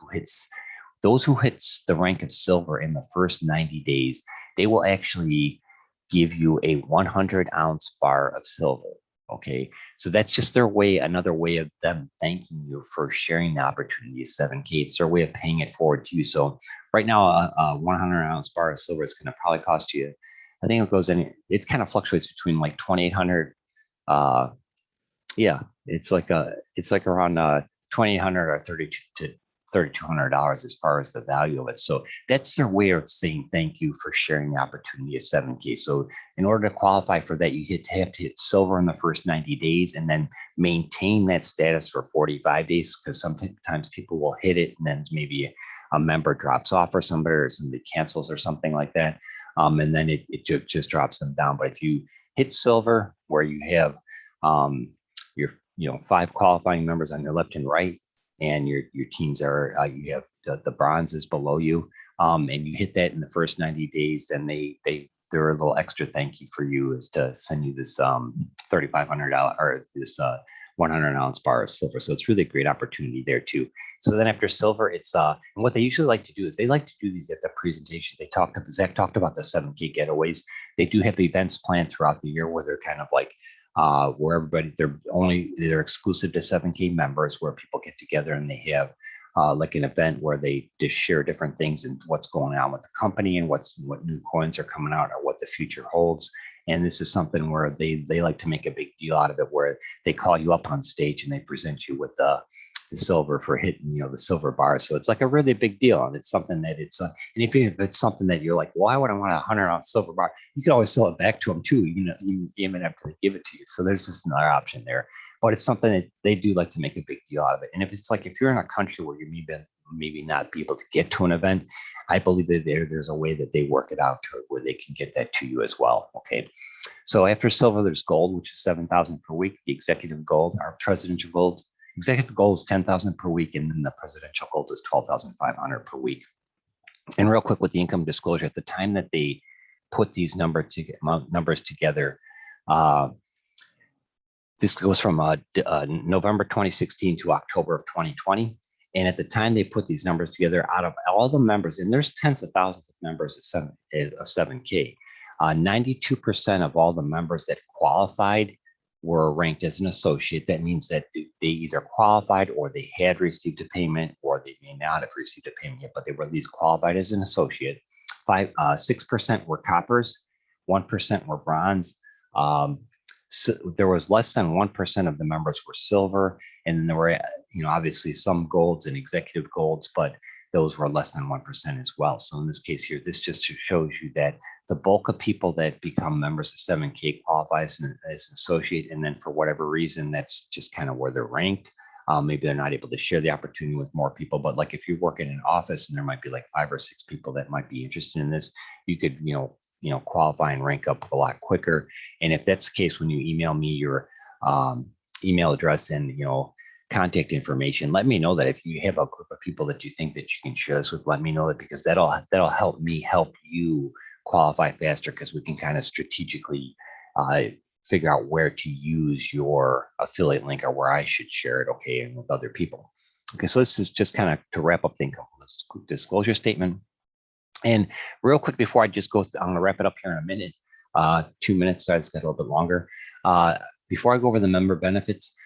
who hits the rank of silver in the first 90 days, they will actually give you a 100-ounce bar of silver. Okay, so that's just another way of them thanking you for sharing the opportunity of 7K. It's their way of paying it forward to you. So right now, a 100-ounce bar of silver is going to probably cost you, I think it kind of fluctuates between like 2,800. Yeah, it's like around 2,800 or $3,200 as far as the value of it. So that's their way of saying thank you for sharing the opportunity of 7K. So in order to qualify for that, you have to hit silver in the first 90 days and then maintain that status for 45 days, because sometimes people will hit it and then maybe a member drops off or somebody cancels or something like that. And then it just drops them down. But if you hit silver, where you have your 5 qualifying members on your left and right, and your teams are you have the bronze is below you, and you hit that in the first 90 days, then they're a little extra thank you for you is to send you this $3,500 or this 100-ounce bar of silver. So it's really a great opportunity there too. So then after silver, it's and what they usually like to do is they like to do these at the presentation. Zach talked about the 7K getaways. They do have events planned throughout the year where they're kind of like where everybody, they're exclusive to 7K members, where people get together and they have like an event where they just share different things and what's going on with the company and what new coins are coming out or what the future holds. And this is something where they like to make a big deal out of it, where they call you up on stage and they present you with the silver for hitting, the silver bar. So it's like a really big deal. And it's something that and if it's something that you're like, why would I want a 100-ounce silver bar? You can always sell it back to them too. You even have to give it to you. So there's just another option there. But it's something that they do like to make a big deal out of it. And if you're in a country where you maybe not be able to get to an event, I believe that there's a way that they work it out to where they can get that to you as well. Okay. So after silver, there's gold, which is 7,000 per week. The executive gold, our presidential gold, executive gold is 10,000 per week, and then the presidential gold is 12,500 per week. And real quick with the income disclosure, at the time that they put these numbers together, this goes from November 2016 to October of 2020. And at the time they put these numbers together, out of all the members, and there's tens of thousands of members of 7K, 92% of all the members that qualified were ranked as an associate. That means that they either qualified or they had received a payment, or they may not have received a payment yet, but they were at least qualified as an associate. 6% were coppers, 1% were bronze. So there was less than 1% of the members were silver, and then there were, obviously some golds and executive golds, but those were less than 1% as well. So in this case here, this just shows you that the bulk of people that become members of 7K qualify as an associate, and then for whatever reason, that's just kind of where they're ranked. Maybe they're not able to share the opportunity with more people, but like if you work in an office and there might be like 5 or 6 people that might be interested in this, you could, qualify and rank up a lot quicker. And if that's the case, when you email me your email address and, contact information, let me know that. If you have a group of people that you think that you can share this with, let me know that, because that'll help me help you qualify faster, because we can kind of strategically figure out where to use your affiliate link or where I should share it, okay, and with other people. Okay, so this is just kind of to wrap up the income disclosure statement. And real quick before I just go, I'm going to wrap it up here in a minute, 2 minutes, so it's got a little bit longer. Before I go over the member benefits,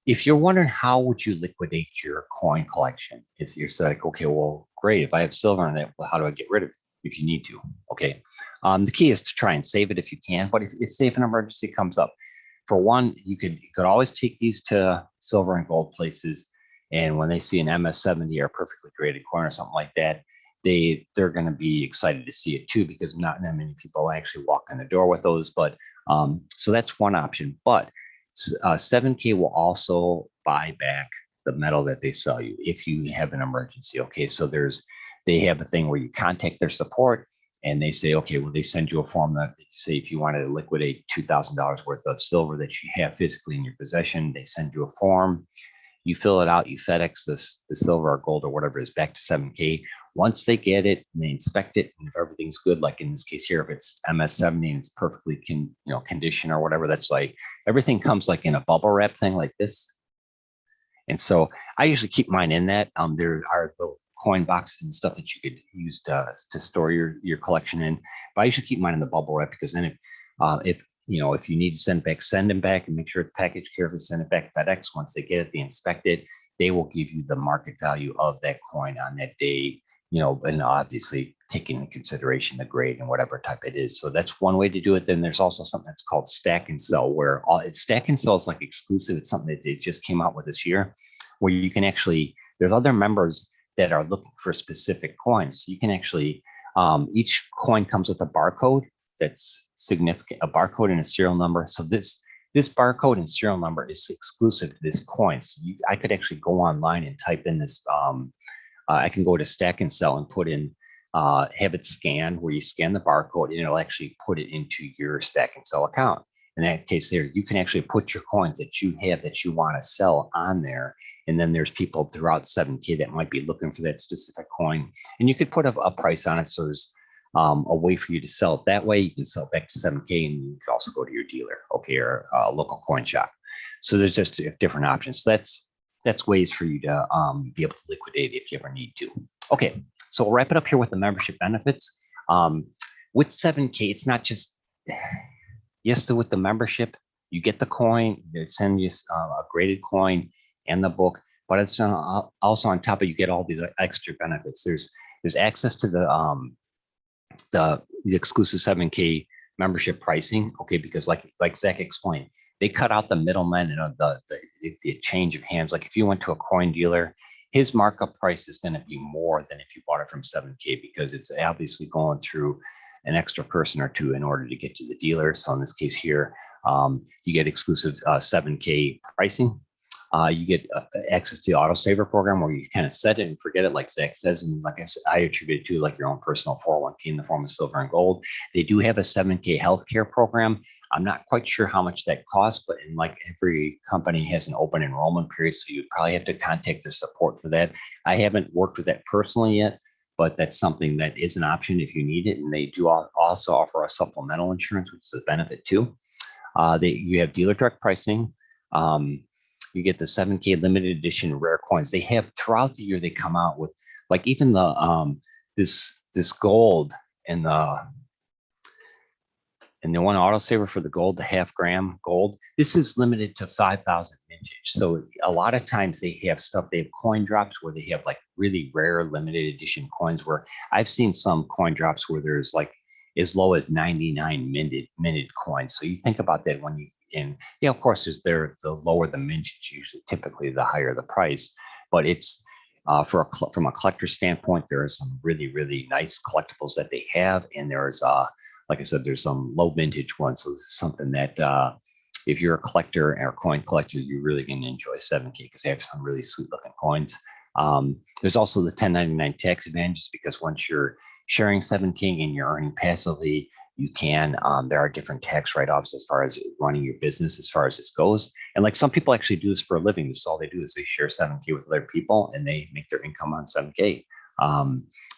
if you're wondering how would you liquidate your coin collection, you're like, okay, well, great. If I have silver on it, well, how do I get rid of it? If you need to, okay. The key is to try and save it if you can, but if say if an emergency comes up, for one, you could always take these to silver and gold places, and when they see an MS70 or a perfectly graded coin or something like that, they're going to be excited to see it too, because not that many people actually walk in the door with those. But so that's one option. But 7K will also buy back the metal that they sell you if you have an emergency. Okay, so they have a thing where you contact their support and they say, okay, well, they send you a form that say if you wanted to liquidate $2,000 worth of silver that you have physically in your possession, they send you a form. You fill it out, you FedEx the silver or gold or whatever is back to 7K. Once they get it and they inspect it, and if everything's good, like in this case here, if it's MS70 and it's perfectly condition or whatever, that's like everything comes like in a bubble wrap thing like this. And so I usually keep mine in that. There are the coin boxes and stuff that you could use to store your collection in, but I usually keep mine in the bubble wrap, because then if you need to send them back and make sure it's packaged carefully, send it back FedEx. Once they get it, they inspect it, they will give you the market value of that coin on that day, and obviously taking into consideration the grade and whatever type it is. So that's one way to do it. Then there's also something that's called stack and sell, where stack and sell is like exclusive. It's something that they just came out with this year, where you can actually, there's other members that are looking for specific coins. So you can actually, each coin comes with a barcode that's significant, a barcode and a serial number. So this barcode and serial number is exclusive to this coin. So I could actually go online and type in this. I can go to Stack and Sell and put in, have it scanned, where you scan the barcode and it'll actually put it into your Stack and Sell account. In that case there, you can actually put your coins that you have that you want to sell on there. And then there's people throughout 7K that might be looking for that specific coin. And you could put a price on it. So there's a way for you to sell it that way. You can sell it back to 7K, and you can also go to your dealer, okay, or a local coin shop. So there's just different options. So that's ways for you to be able to liquidate if you ever need to. Okay, so we'll wrap it up here with the membership benefits. With 7K, it's not just, yes, so with the membership, you get the coin, they send you a graded coin and the book, but it's also on top of, you get all these extra benefits. There's access to the exclusive 7K membership pricing, okay, because like Zach explained, they cut out the middlemen and the change of hands. Like if you went to a coin dealer, his markup price is going to be more than if you bought it from 7K, because it's obviously going through an extra person or two in order to get to the dealer. So in this case here, you get exclusive 7K pricing. You get access to the autosaver program where you kind of set it and forget it, like Zach says. And like I said, I attribute it to like your own personal 401k in the form of silver and gold. They do have a 7K healthcare program. I'm not quite sure how much that costs, but in like every company has an open enrollment period. So you probably have to contact their support for that. I haven't worked with that personally yet, but that's something that is an option if you need it. And they do also offer a supplemental insurance, which is a benefit too. You have dealer direct pricing. You get the 7K limited edition rare coins. They have throughout the year, they come out with like even the this gold and the one autosaver for the gold, the half-gram gold. This is limited to 5,000 vintage. So a lot of times they have stuff, they have coin drops where they have like really rare limited edition coins, where I've seen some coin drops where there's like as low as 99 minted coins. So you think about that when you, and yeah, of course, the lower the mintage, usually typically the higher the price, but it's from a collector standpoint, there are some really, really nice collectibles that they have. And there's like I said, there's some low vintage ones. So this is something that if you're a collector or coin collector, you're really going to enjoy 7K because they have some really sweet looking coins. There's also the 1099 tax advantages because once you're sharing 7K and you're earning passively, you can, there are different tax write-offs as far as running your business, as far as this goes. And like some people actually do this for a living. This is all they do is they share 7K with other people and they make their income on 7K.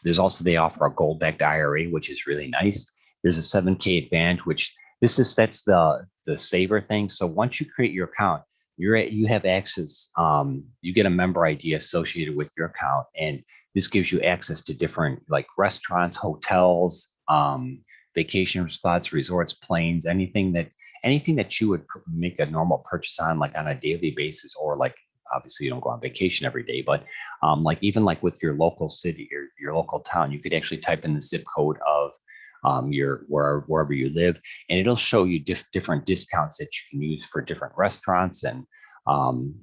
There's also, they offer a gold-backed IRA, which is really nice. There's a 7K advantage, which that's the saver thing. So once you create your account, you have access, you get a member ID associated with your account. And this gives you access to different like restaurants, hotels, vacation spots, resorts, planes, anything that you would make a normal purchase on, like on a daily basis, or like, obviously you don't go on vacation every day, but like even like with your local city or your local town, you could actually type in the zip code of wherever you live, and it'll show you different discounts that you can use for different restaurants and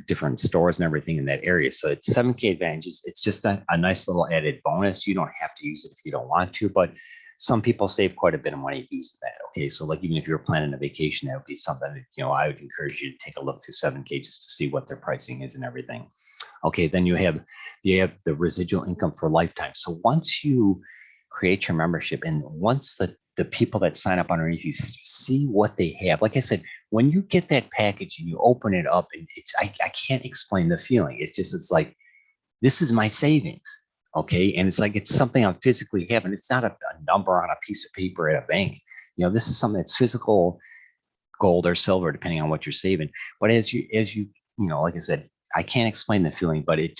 different stores and everything in that area. So it's 7K advantages. It's just a nice little added bonus. You don't have to use it if you don't want to, but some people save quite a bit of money using that. Okay, so like even if you're planning a vacation, that would be something that, I would encourage you to take a look through 7K just to see what their pricing is and everything. Okay, then you have the residual income for lifetime. So once you create your membership, and once the people that sign up underneath you see what they have, like I said, when you get that package and you open it up, and I can't explain the feeling. It's like, this is my savings. Okay. And it's like, it's something I'm physically having. It's not a number on a piece of paper at a bank. This is something that's physical gold or silver, depending on what you're saving. But as you, like I said, I can't explain the feeling, but it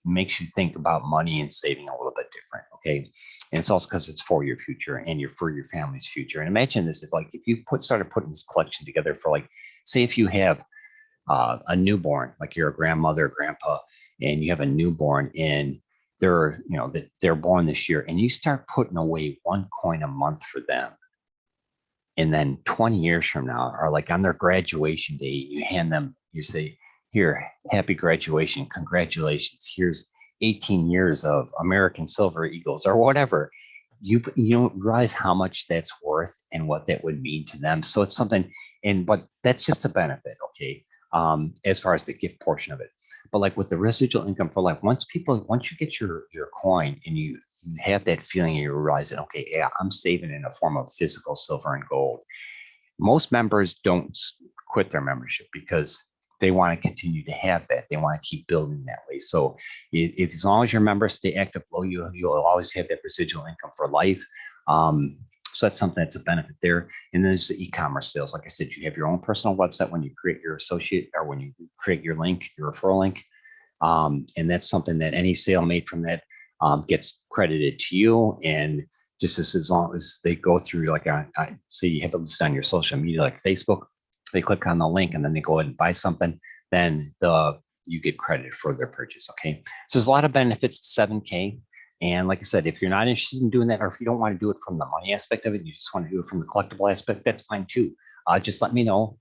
makes you think about money and saving a little bit different. Okay. And it's also because it's for your future and for your family's future. And imagine this, if you started putting this collection together for, like, say if you have a newborn, like you're a grandmother or grandpa, and you have a newborn and they're born this year, and you start putting away one coin a month for them. And then 20 years from now, or like on their graduation day, you hand them, you say, here, happy graduation, congratulations. Here's 18 years of American Silver Eagles or whatever. You don't realize how much that's worth and what that would mean to them. So it's something, but that's just a benefit, okay, as far as the gift portion of it. But like with the residual income for life, once you get your coin and you have that feeling and you realize that, okay, yeah, I'm saving in a form of physical silver and gold. Most members don't quit their membership because they want to continue to have that. They want to keep building that way. So if as long as your members stay active, you'll always have that residual income for life. So that's something that's a benefit there. And then there's the e-commerce sales. Like I said, you have your own personal website when you create your associate, or when you create your link, your referral link. And that's something that any sale made from that gets credited to you. And just as long as they go through, like, say you have it listed on your social media, like Facebook, they click on the link and then they go ahead and buy something, then you get credit for their purchase. Okay. So there's a lot of benefits to 7K. And like I said, if you're not interested in doing that, or if you don't want to do it from the money aspect of it, you just want to do it from the collectible aspect, that's fine too. Just let me know.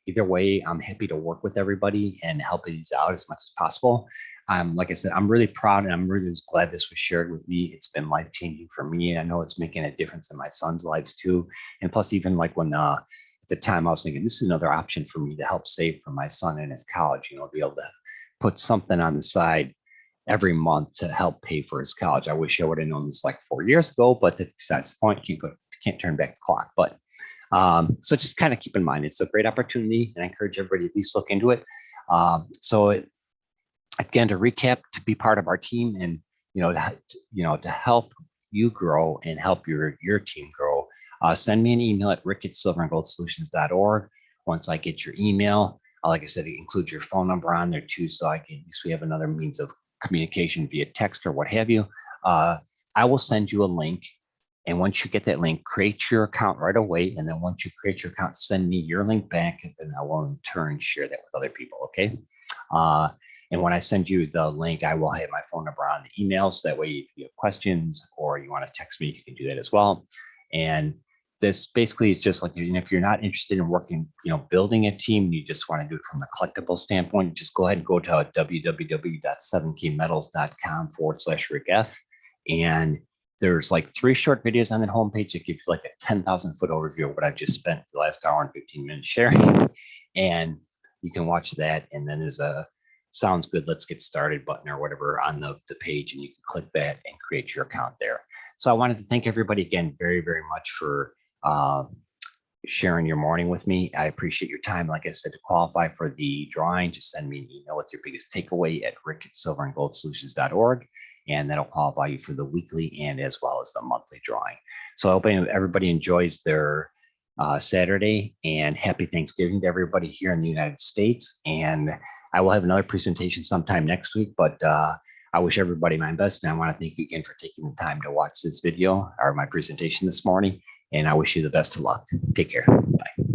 Either way, I'm happy to work with everybody and help these out as much as possible. Like I said, I'm really proud and I'm really glad this was shared with me. It's been life-changing for me. And I know it's making a difference in my son's lives too. And plus, even like when, the time I was thinking, this is another option for me to help save for my son in his college, be able to put something on the side every month to help pay for his college. I wish I would have known this like 4 years ago, but that's besides the point. Can't turn back the clock. But so just kind of keep in mind, it's a great opportunity, and I encourage everybody to at least look into it. Again, to recap, to be part of our team and to help you grow and help your team grow, send me an email at rick@silverandgoldsolutions.org. Once I get your email, like I said, include your phone number on there too, so at least we have another means of communication via text or what have you. I will send you a link. And once you get that link, create your account right away. And then once you create your account, send me your link back, and then I will in turn share that with other people. Okay. And when I send you the link, I will have my phone number on the email. So that way, if you have questions or you want to text me, you can do that as well. And this basically is just like, if you're not interested in working, building a team, you just want to do it from the collectible standpoint, just go ahead and go to www.7kmetals.com/Rick F. And there's like 3 short videos on that homepage that give you like a 10,000-foot overview of what I just spent the last hour and 15 minutes sharing. And you can watch that. And then there's a sounds good, let's get started button or whatever on the page. And you can click that and create your account there. So I wanted to thank everybody again very, very much for sharing your morning with me. I appreciate your time. Like I said, to qualify for the drawing, just send me an email with your biggest takeaway at rick@silverandgoldsolutions.org. And that'll qualify you for the weekly and as well as the monthly drawing. So I hope everybody enjoys their Saturday, and happy Thanksgiving to everybody here in the United States. And I will have another presentation sometime next week, but I wish everybody my best. And I want to thank you again for taking the time to watch this video or my presentation this morning. And I wish you the best of luck. Take care. Bye.